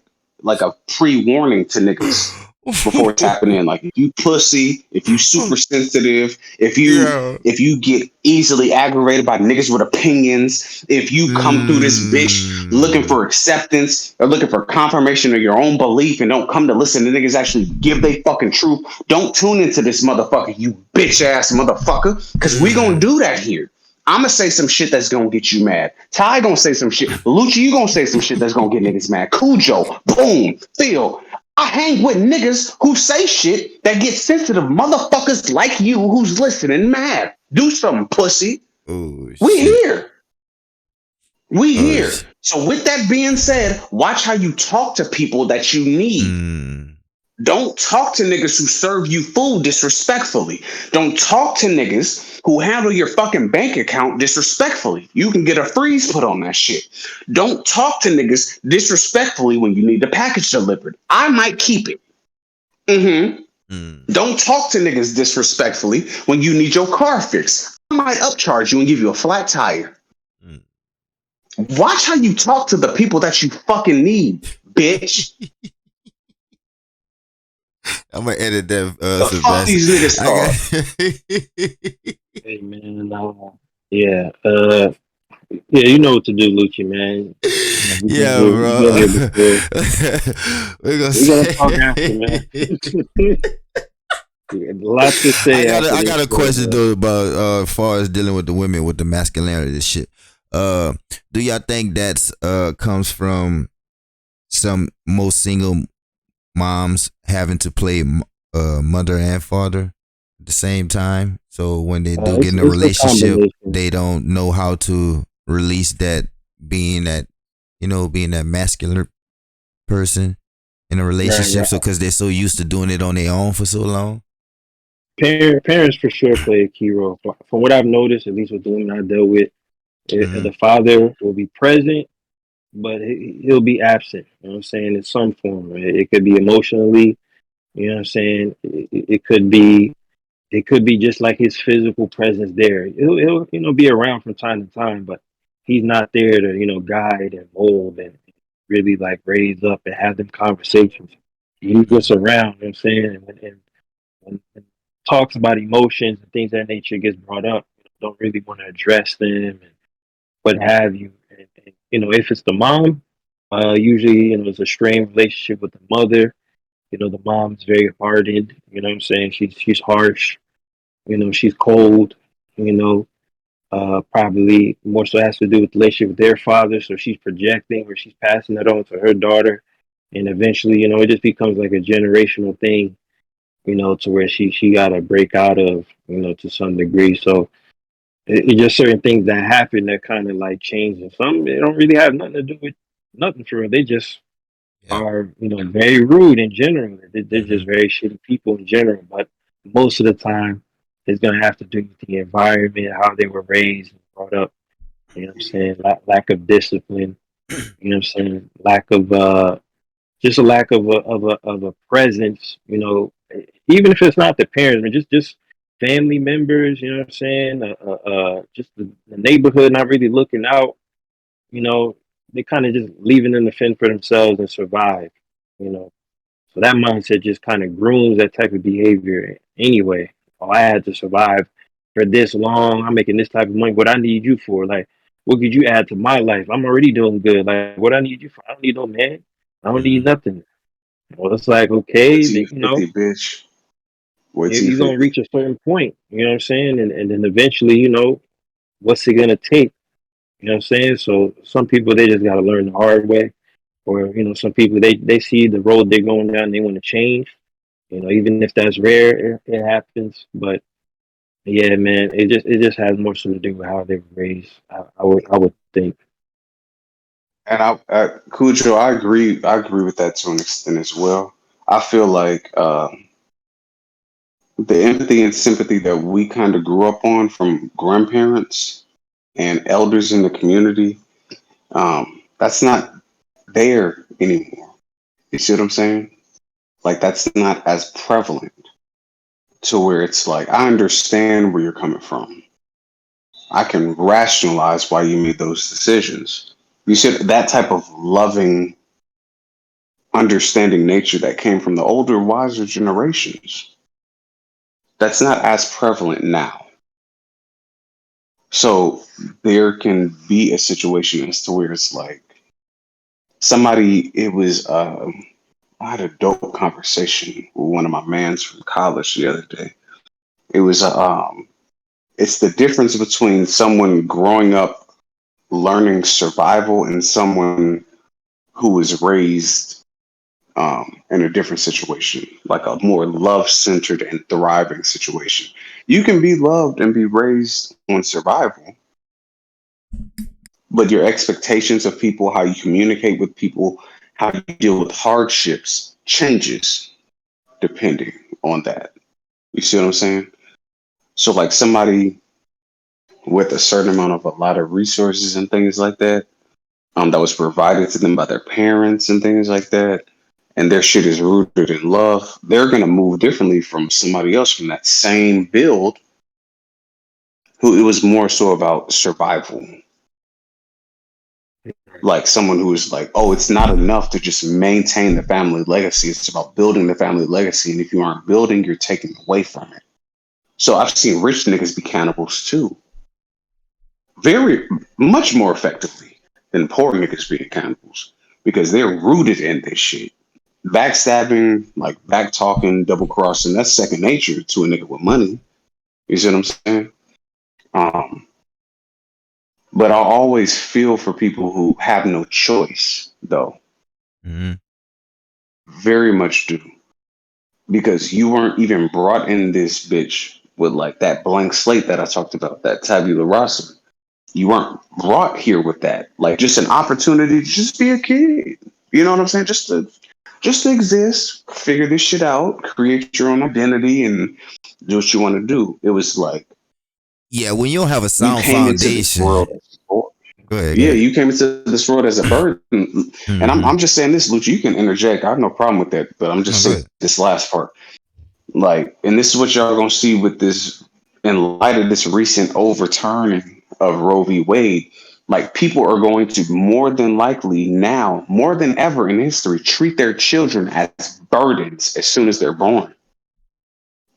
a pre-warning to niggas before tapping in. Like if you pussy, if you super sensitive, Yo. if you get easily aggravated by niggas with opinions, if you come through this bitch looking Mm. for acceptance or looking for confirmation of your own belief and don't come to listen to niggas actually give they fucking truth, don't tune into this motherfucker, you bitch ass motherfucker, because we gonna do that here. I'ma say some shit that's gonna get you mad. Ty gonna say some shit. Lucci, you gonna say some shit that's gonna get niggas mad. Cujo, boom, Phil. I hang with niggas who say shit that get sensitive motherfuckers like you who's listening mad. Do something, pussy. Oh We shit. here. We Oh here. shit. So with that being said, watch how you talk to people that you need. Mm. Don't talk to niggas who serve you food disrespectfully. Don't talk to niggas who handle your fucking bank account disrespectfully. You can get a freeze put on that shit. Don't talk to niggas disrespectfully when you need the package delivered. I might keep it. Mm-hmm. Mm. Don't talk to niggas disrespectfully when you need your car fixed. I might upcharge you and give you a flat tire. Mm. Watch how you talk to the people that you fucking need, bitch. I'm gonna edit that, The fuck Sebastian. these niggas I thought. Hey, man. Yeah. Yeah. You know what to do, Lucci, man. We've been yeah, here. We've been bro. here before. We're gonna We're gonna talk after, man. say. Yeah, lots to say after I this got a shit, question man. though about as far as dealing with the women with the masculinity and shit. Do y'all think that's comes from some most single moms having to play mother and father at the same time? So when they do get It's in a it's a relationship, combination. they don't know how to release that being that being that masculine person in a relationship. Right. So because they're so used to doing it on their own for so long. Parents for sure play a key role. From what I've noticed, at least with the women I dealt with, Mm-hmm. the father will be present, but he'll be absent. You know what I'm saying? In some form, right? It could be emotionally. You know what I'm saying? It could be just like his physical presence there. He'll be around from time to time, but he's not there to guide and mold and really like raise up and have them conversations. He's just around. You know what I'm saying? And talks about emotions and things of that nature gets brought up. Don't really want to address them and what have you. And if it's the mom, usually it's a strained relationship with the mother. The mom's very hardened. You know what I'm saying? She's harsh. She's cold. You know, probably more so has to do with the relationship with their father. So she's projecting or she's passing it on to her daughter, and eventually, it just becomes like a generational thing. To where she got to break out of, to some degree. So it's just certain things that happen that kind of like change. And some they don't really have nothing to do with nothing for real. They just Yeah. are, very rude in general. They're Mm-hmm. just very shitty people in general. But most of the time, it's gonna have to do with the environment, how they were raised and brought up. You know what I'm saying? Lack of discipline. You know what I'm saying? Lack of just a lack of a presence. Even if it's not the parents, but just family members. You know what I'm saying? Just the neighborhood not really looking out. You know, they kind of just leaving them to fend for themselves and survive. You know, so that mindset just kind of grooms that type of behavior anyway. Oh, I had to survive for this long. I'm making this type of money. What I need you for? Like, what could you add to my life? I'm already doing good. Like, what I need you for? I don't need no man. I don't need Mm-hmm. nothing. Well, it's like, Wait okay, till you 50, bitch. Wait till you you're going to 50. reach a certain point. You know what I'm saying? And then eventually, what's it going to take? You know what I'm saying? So some people, they just got to learn the hard way. Or, some people, they see the road they're going down, they want to change. Even if that's rare, it happens. But yeah, man, it just has more so to do with how they were raised. I would think. And Cujo, I agree. I agree with that to an extent as well. I feel like the empathy and sympathy that we kind of grew up on from grandparents and elders in the community, that's not there anymore. You see what I'm saying? Like that's not as prevalent to where it's like I understand where you're coming from. I can rationalize why you made those decisions. You see that type of loving, understanding nature that came from the older, wiser generations. That's not as prevalent now. So there can be a situation as to where it's like somebody, it was, I had a dope conversation with one of my mans from college the other day. It was, it's the difference between someone growing up learning survival and someone who was raised in a different situation, like a more love centered and thriving situation. You can be loved and be raised on survival, but your expectations of people, how you communicate with people, how you deal with hardships changes depending on that. You see what I'm saying? So, like somebody with a certain amount of a lot of resources and things like that, that was provided to them by their parents and things like that, and their shit is rooted in love, they're gonna move differently from somebody else from that same build who it was more so about survival. Like someone who is like, oh, it's not enough to just maintain the family legacy. It's about building the family legacy. And if you aren't building, you're taking away from it. So I've seen rich niggas be cannibals too. Very much more effectively than poor niggas being cannibals. Because they're rooted in this shit. Backstabbing, like back talking, double crossing, that's second nature to a nigga with money. You see what I'm saying? Um, but I always feel for people who have no choice, though. Mm-hmm. Very much do. Because you weren't even brought in this bitch with like that blank slate that I talked about, that tabula rasa. You weren't brought here with that. Like just an opportunity to just be a kid. You know what I'm saying? Just to exist, figure this shit out, create your own identity and do what you want to do. It was like Yeah, when you don't have a you sound came into this foundation. world as a boy. Go ahead, go Yeah, ahead. you came into this world as a burden. And I'm Mm-hmm. I'm just saying this, Lucha, you can interject. I have no problem with that, but I'm No, just go saying ahead. this last part. Like, and this is what y'all gonna see with this in light of this recent overturning of Roe v. Wade. Like, people are going to more than likely now, more than ever in history, treat their children as burdens as soon as they're born.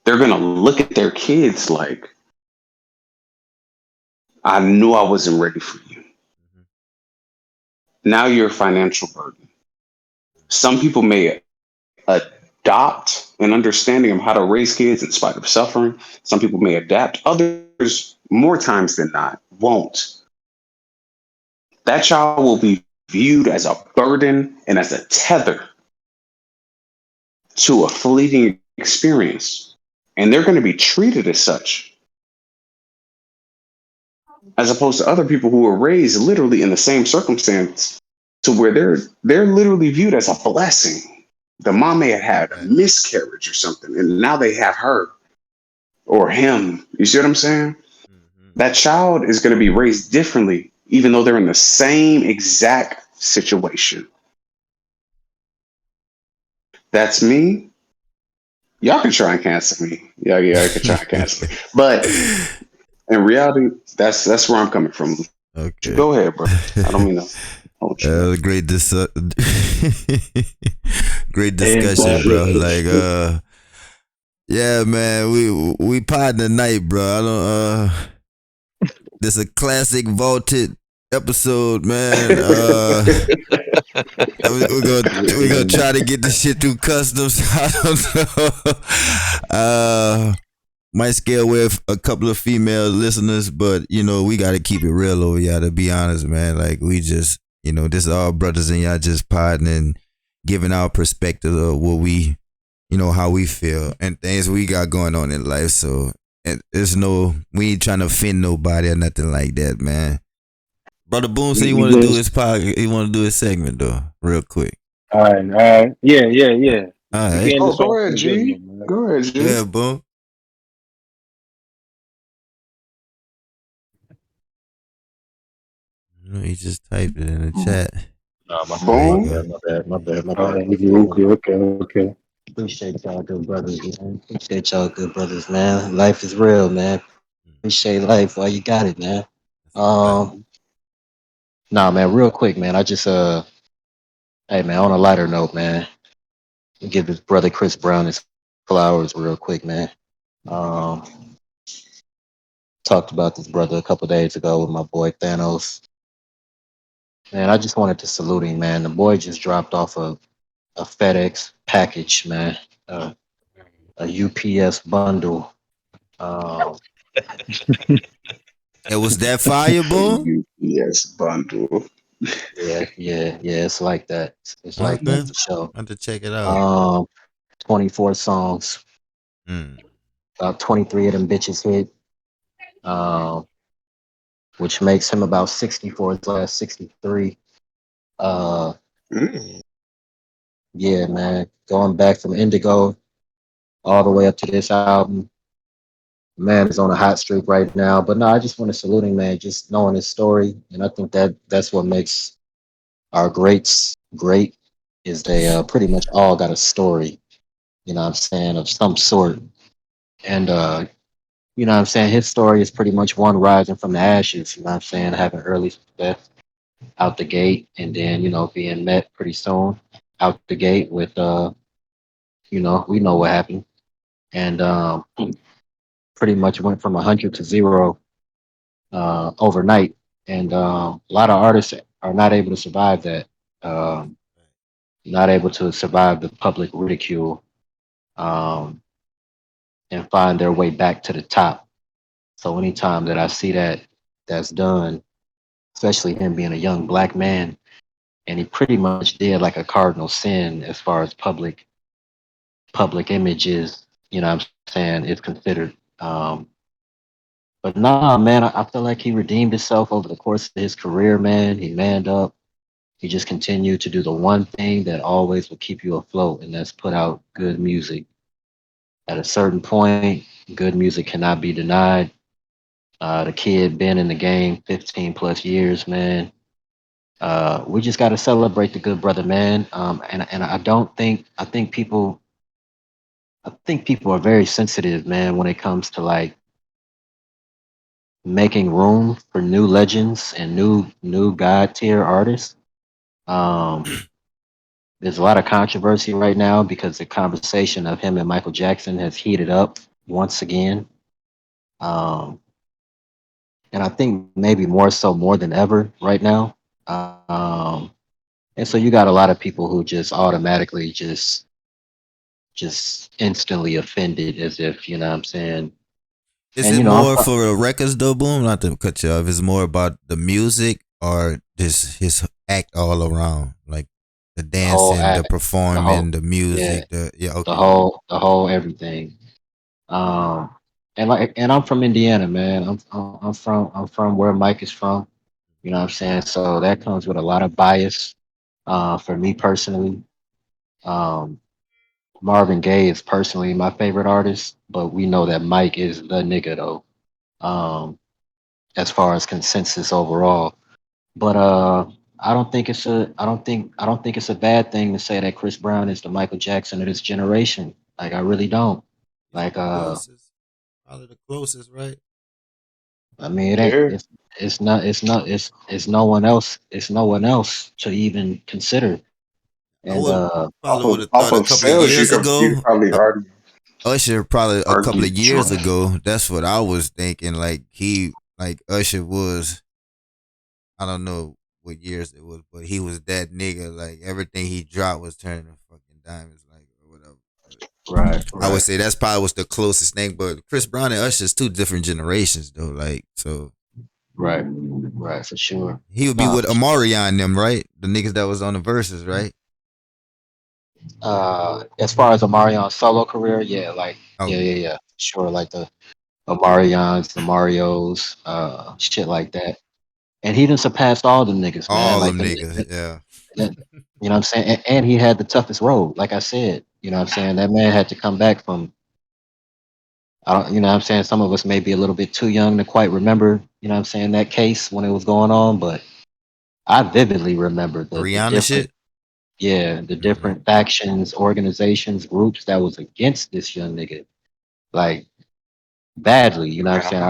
They're gonna look at their kids like, I knew I wasn't ready for you. Now you're a financial burden. Some people may adopt an understanding of how to raise kids in spite of suffering. Some people may adapt, others, more times than not, won't. That child will be viewed as a burden and as a tether to a fleeting experience. And they're going to be treated as such, as opposed to other people who were raised literally in the same circumstance to where they're literally viewed as a blessing. The mom may have had a miscarriage or something, and now they have her or him. You see what I'm saying? That child is going to be raised differently, even though they're in the same exact situation. That's me. Y'all can try and cancel me. Yeah, I can try and cancel me. But in reality, that's where I'm coming from. Okay. Go ahead, bro. I don't mean to hold you. Great great discussion, bro. Like, yeah, man, we potting tonight, bro. I don't. This a classic vaulted episode, man. We're gonna try to get this shit through customs. I don't know. Might scare away a couple of female listeners, but you know we gotta keep it real over y'all. To be honest, man, like we just, you know, this is all brothers and y'all just podding and giving our perspective of what we, you know, how we feel and things we got going on in life. So we ain't trying to offend nobody or nothing like that, man. Brother Boone said he want to do his podcast. He want to do his segment though, real quick. All right. Yeah. All right. Oh, go ahead, G. Go ahead, G. Yeah, Boone. No, he just typed it in the chat. No, my bad. Okay. Appreciate y'all good brothers, man. Life is real, man. Appreciate life while you got it, man. Nah, man, real quick, man. I just hey man, on a lighter note, man. Give his brother Chris Brown his flowers real quick, man. Talked about this brother a couple days ago with my boy Thanos. Man, I just wanted to salute him, man. The boy just dropped off a FedEx package, man. A UPS bundle. It was that fire, Boone? UPS bundle. Yeah. It's like that. It's like that for sure. I have to check it out. 24 songs. About 23 of them bitches hit. Which makes him about 64 last 63. Yeah, man. Going back from Indigo all the way up to this album. Man is on a hot streak right now. But no, I just want to salute him, man. Just knowing his story. And I think that's what makes our greats great, is they pretty much all got a story, you know what I'm saying, of some sort. And you know what I'm saying, his story is pretty much one rising from the ashes, you know what I'm saying, having early success out the gate, and then, you know, being met pretty soon out the gate with you know, we know what happened. And pretty much went from 100 to 0 overnight. And a lot of artists are not able to survive that. Not able to survive the public ridicule, and find their way back to the top. So anytime that I see that's done, especially him being a young black man, and he pretty much did like a cardinal sin as far as public images, you know what I'm saying, it's considered. But nah, man, I feel like he redeemed himself over the course of his career, man. He manned up. He just continued to do the one thing that always will keep you afloat, and that's put out good music. At a certain point, good music cannot be denied. The kid been in the game 15 plus years, man. We just got to celebrate the good brother, man. And I think people are very sensitive, man, when it comes to like making room for new legends and new god tier artists. There's a lot of controversy right now because the conversation of him and Michael Jackson has heated up once again. And I think maybe more than ever right now. And so you got a lot of people who just automatically just just instantly offended, as if you know what I'm saying. Is And it you know, I'm more for the records though, Boom? Not to cut you off. Is it more about the music or just his act all around, like the the whole dancing, the act, the performing, whole the yeah, music, the yeah, the okay. whole everything. Um, and I'm from Indiana, man. I'm from where Mike is from. You know what I'm saying? So that comes with a lot of bias. For me personally, um, Marvin Gaye is personally my favorite artist, but we know that Mike is the nigga though. Um, as far as consensus overall. But I don't think it's a bad thing to say that Chris Brown is the Michael Jackson of this generation. Like I really don't. He's Like the closest, probably the closest, right? I mean it ain't Yeah. it's no one else. It's no one else to even consider. I And would Off probably would of have off thought a of couple of sales, years you ago. could probably Usher probably a couple argue of years Jordan. ago. That's what I was thinking. Like Usher was. I don't know what years it was, but he was that nigga. Like everything he dropped was turning to fucking diamonds, like or whatever. But right, I would right, say that's probably was the closest thing. But Chris Brown and Usher's two different generations though. Like so, right, for sure. he would be Nah, with for sure. Amari on them, right? The niggas that was on the verses, right? As far as Omarion's solo career, yeah, like Okay, yeah. Sure, like the Omarions, the Marios, shit like that. And he done surpassed all the niggas, man. all Like them niggas, yeah. you know what I'm saying? And he had the toughest road, like I said. You know what I'm saying? That man had to come back from I don't you know what I'm saying, some of us may be a little bit too young to quite remember, you know what I'm saying, that case when it was going on, but I vividly remember the Rihanna different shit. the Hmm. different factions, organizations, groups that was against this young nigga. Like badly, you know what I'm Man, saying?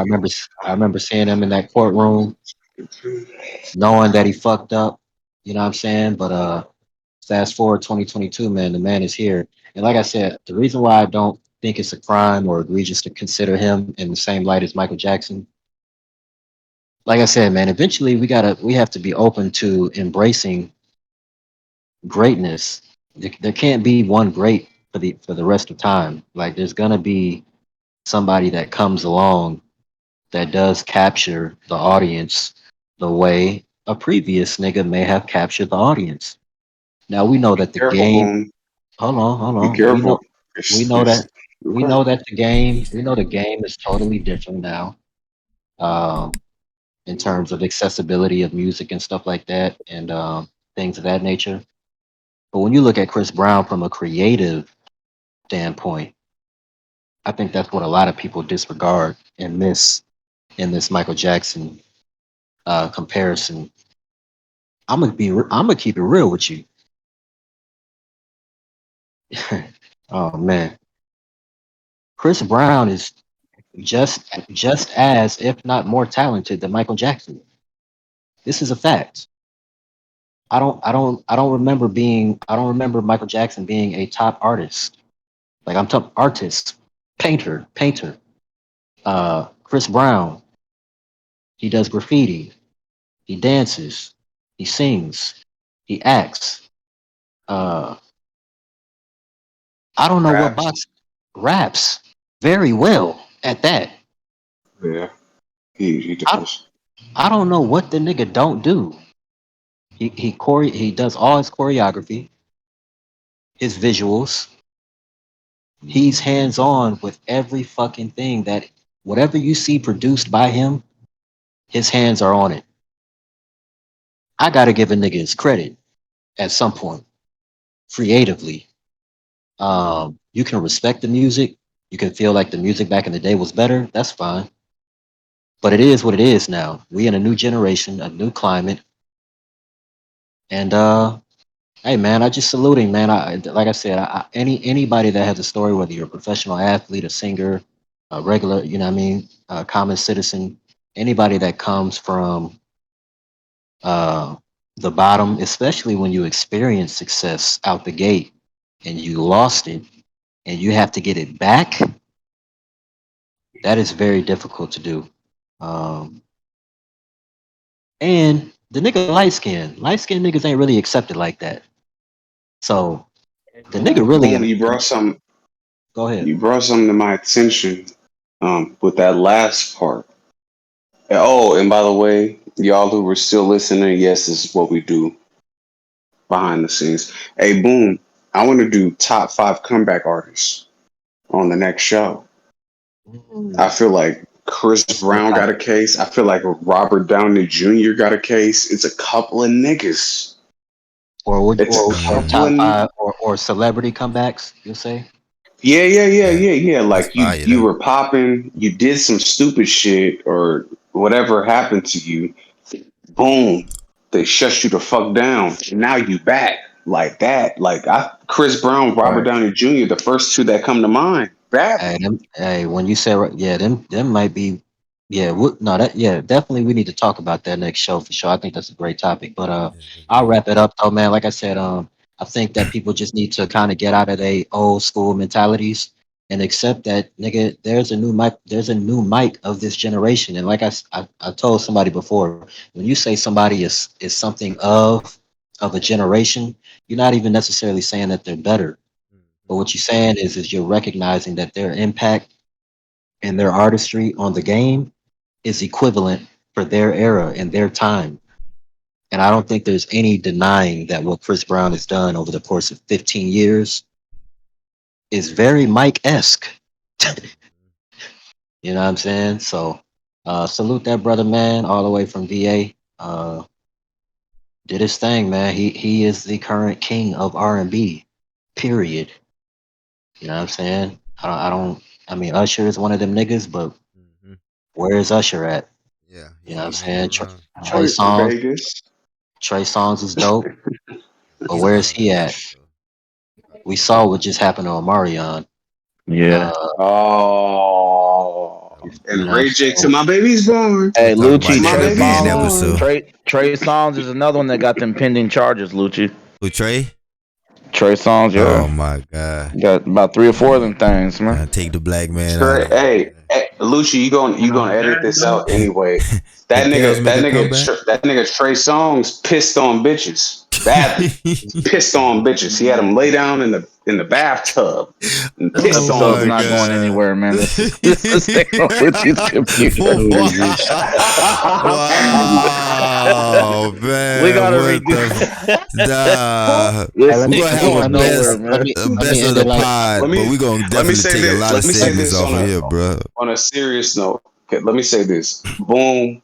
I remember seeing him in that courtroom, knowing that he fucked up, you know what I'm saying? But fast forward 2022, man, the man is here. And like I said, the reason why I don't think it's a crime or egregious to consider him in the same light as Michael Jackson, like I said, man, eventually we have to be open to embracing greatness. There can't be one great for the rest of time. Like there's gonna be somebody that comes along that does capture the audience the way a previous nigga may have captured the audience. Now we know be that the careful, game. boom. Hold Be on. careful. We know that we Okay. know that the game. We know the game is totally different now. Um, in terms of accessibility of music and stuff like that, and things of that nature. But when you look at Chris Brown from a creative standpoint, I think that's what a lot of people disregard and miss in this Michael Jackson comparison. I'm gonna keep it real with you. Oh man, Chris Brown is just as, if not more talented than Michael Jackson. This is a fact. I don't remember Michael Jackson being a top artist. Like I'm top artist, painter. Chris Brown, he does graffiti, he dances, he sings, he acts. Uh, I don't know what Raps. box raps very well at that. Yeah. He I does. I don't know what the nigga don't do. He does all his choreography, his visuals. He's hands on with every fucking thing that whatever you see produced by him, his hands are on it. I gotta give a nigga his credit at some point, creatively. You can respect the music. You can feel like the music back in the day was better. That's fine. But it is what it is now. We in a new generation, a new climate, and hey man, I just salute him, man. I like I said, anybody that has a story, whether you're a professional athlete, a singer, a regular, you know what I mean, a common citizen, anybody that comes from uh, the bottom, especially when you experience success out the gate and you lost it and you have to get it back, that is very difficult to do. Um, and the nigga light skinned niggas ain't really accepted like that. So the nigga really Boom, in you brought some. Go ahead. You brought something to my attention with that last part. Oh, and by the way, y'all who were still listening, yes, this is what we do behind the scenes. Hey, boom! I want to do top 5 comeback artists on the next show. I feel like Chris That's a good Brown got a topic. case. I feel like Robert Downey Jr. got a case. It's a couple of niggas. It's a Or couple top of five or celebrity comebacks. You'll say. Yeah, yeah. that's Like fire you though. were popping, you did some stupid shit or whatever happened to you. Boom, they shut you the fuck down. And now you back like that. Like Chris Brown, Robert Right. Downey Jr. The first two that come to mind. Hey, Badly. when you say yeah, them might be, yeah, no, that yeah, definitely we need to talk about that next show for sure. I think that's a great topic. But Yeah, I'll yeah. wrap it up though, man. Like I said, I think that people just need to kind of get out of their old school mentalities and accept that nigga, there's a new Mike of this generation. And like I told somebody before, when you say somebody is something of a generation, you're not even necessarily saying that they're better. But what you're saying is you're recognizing that their impact and their artistry on the game is equivalent for their era and their time. And I don't think there's any denying that what Chris Brown has done over the course of 15 years is very Mike-esque. You know what I'm saying? So salute that brother, man, all the way from VA. Did his thing, man. He is the current king of R&B. Period. You know what I'm saying? I mean, Usher is one of them niggas, but Mm-hmm. where is Usher at? Yeah, You he know what I'm ain't nowhere saying? around. Trey Songz, Vegas. Trey Songz is dope, but He's where is gone he now. at? So. We saw what just happened to Omarion. Yeah. Uh, Oh, you and know what I'm Ray J to saying? my baby's born. We'll Hey, talk about To Lucci, my that in Trey a baby's band Songz, born. episode. Trey Songz is another one that got them pending charges, Lucci. Who, Trey? Trey Songz, Oh yeah. my God. Got about 3 or 4 of them things, man. Take the black man out Trey, of here, hey, Lucci, you gonna edit this out Though. anyway? man. Can Kels make a comeback? That nigga Trey Songz pissed on bitches badly. Pissed on bitches. He had them lay down in the bathtub and This pissed Oh on episode's my not going bitches. God. anywhere, man. Let's stay on Lucci's computer. Wow, We man. gotta What redo. the nah. Hey, This let We're me gonna ain't let me have a going let me nowhere, best let man. me let me best of end the it like let pod, but me we're gonna let me definitely say take a this. lot of Let me say segments this off of here, bro. on a serious note. Okay, let me say this. Boom,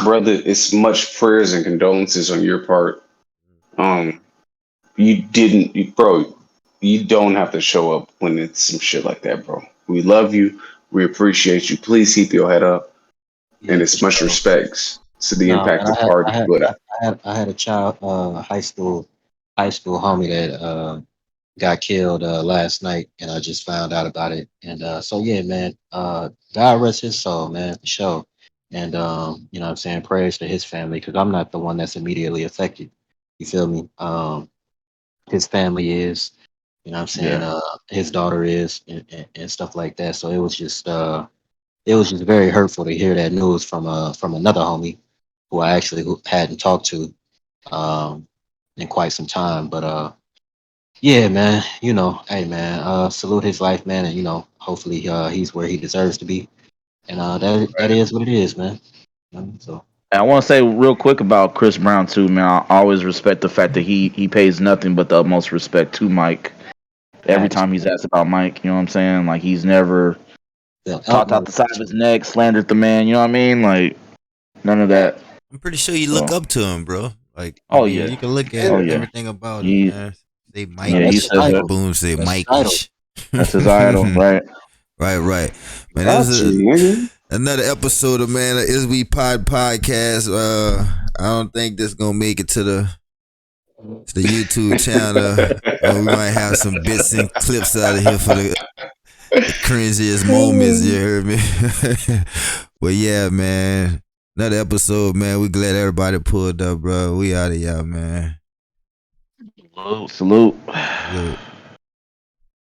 brother. It's much prayers and condolences on your part. Um, you didn't, bro. You don't have to show up when it's some shit like that, bro. We love you. We appreciate you. Please keep your head up. And yeah, for it's much sure. respects to the No, man, impacted party. But I had a child, high school homie that got killed last night, and I just found out about it. And so yeah, man, God rest his soul, man, for sure. And you know what I'm saying, prayers to his family, because I'm not the one that's immediately affected. You feel me? His family is, you know what I'm saying, Yeah. his daughter is, and stuff like that. So it was just very hurtful to hear that news from another homie who I actually hadn't talked to um in quite some time. But yeah, man, you know, hey man, salute his life, man, and you know, hopefully he's where he deserves to be. And that is what it is, man. So And I want to say real quick about Chris Brown too, man. I always respect the fact that he pays nothing but the utmost respect to Mike. Every facts, time he's asked about Mike, you know what I'm saying? Like he's never the talked out the utmost side of his respect. neck, slandered the man. You know what I mean? Like none of that. I'm pretty sure you look So, up to him, bro. Like, I oh mean, yeah, you can look at oh yeah, yeah. everything about him, He man. Say No, yeah he that's Mikey. his says that. idol. Boom, say That's his idol. Mikey. That's his idol, right? Right. Man, that got was you, nigga. another episode of Man Is We Pod podcast. I don't think this gonna make it to the YouTube channel. We might have some bits and clips out of here for the cringiest moments. You heard me? But yeah, man, another episode, man. We glad everybody pulled up, bro. We out of y'all, man. Salute. Salute.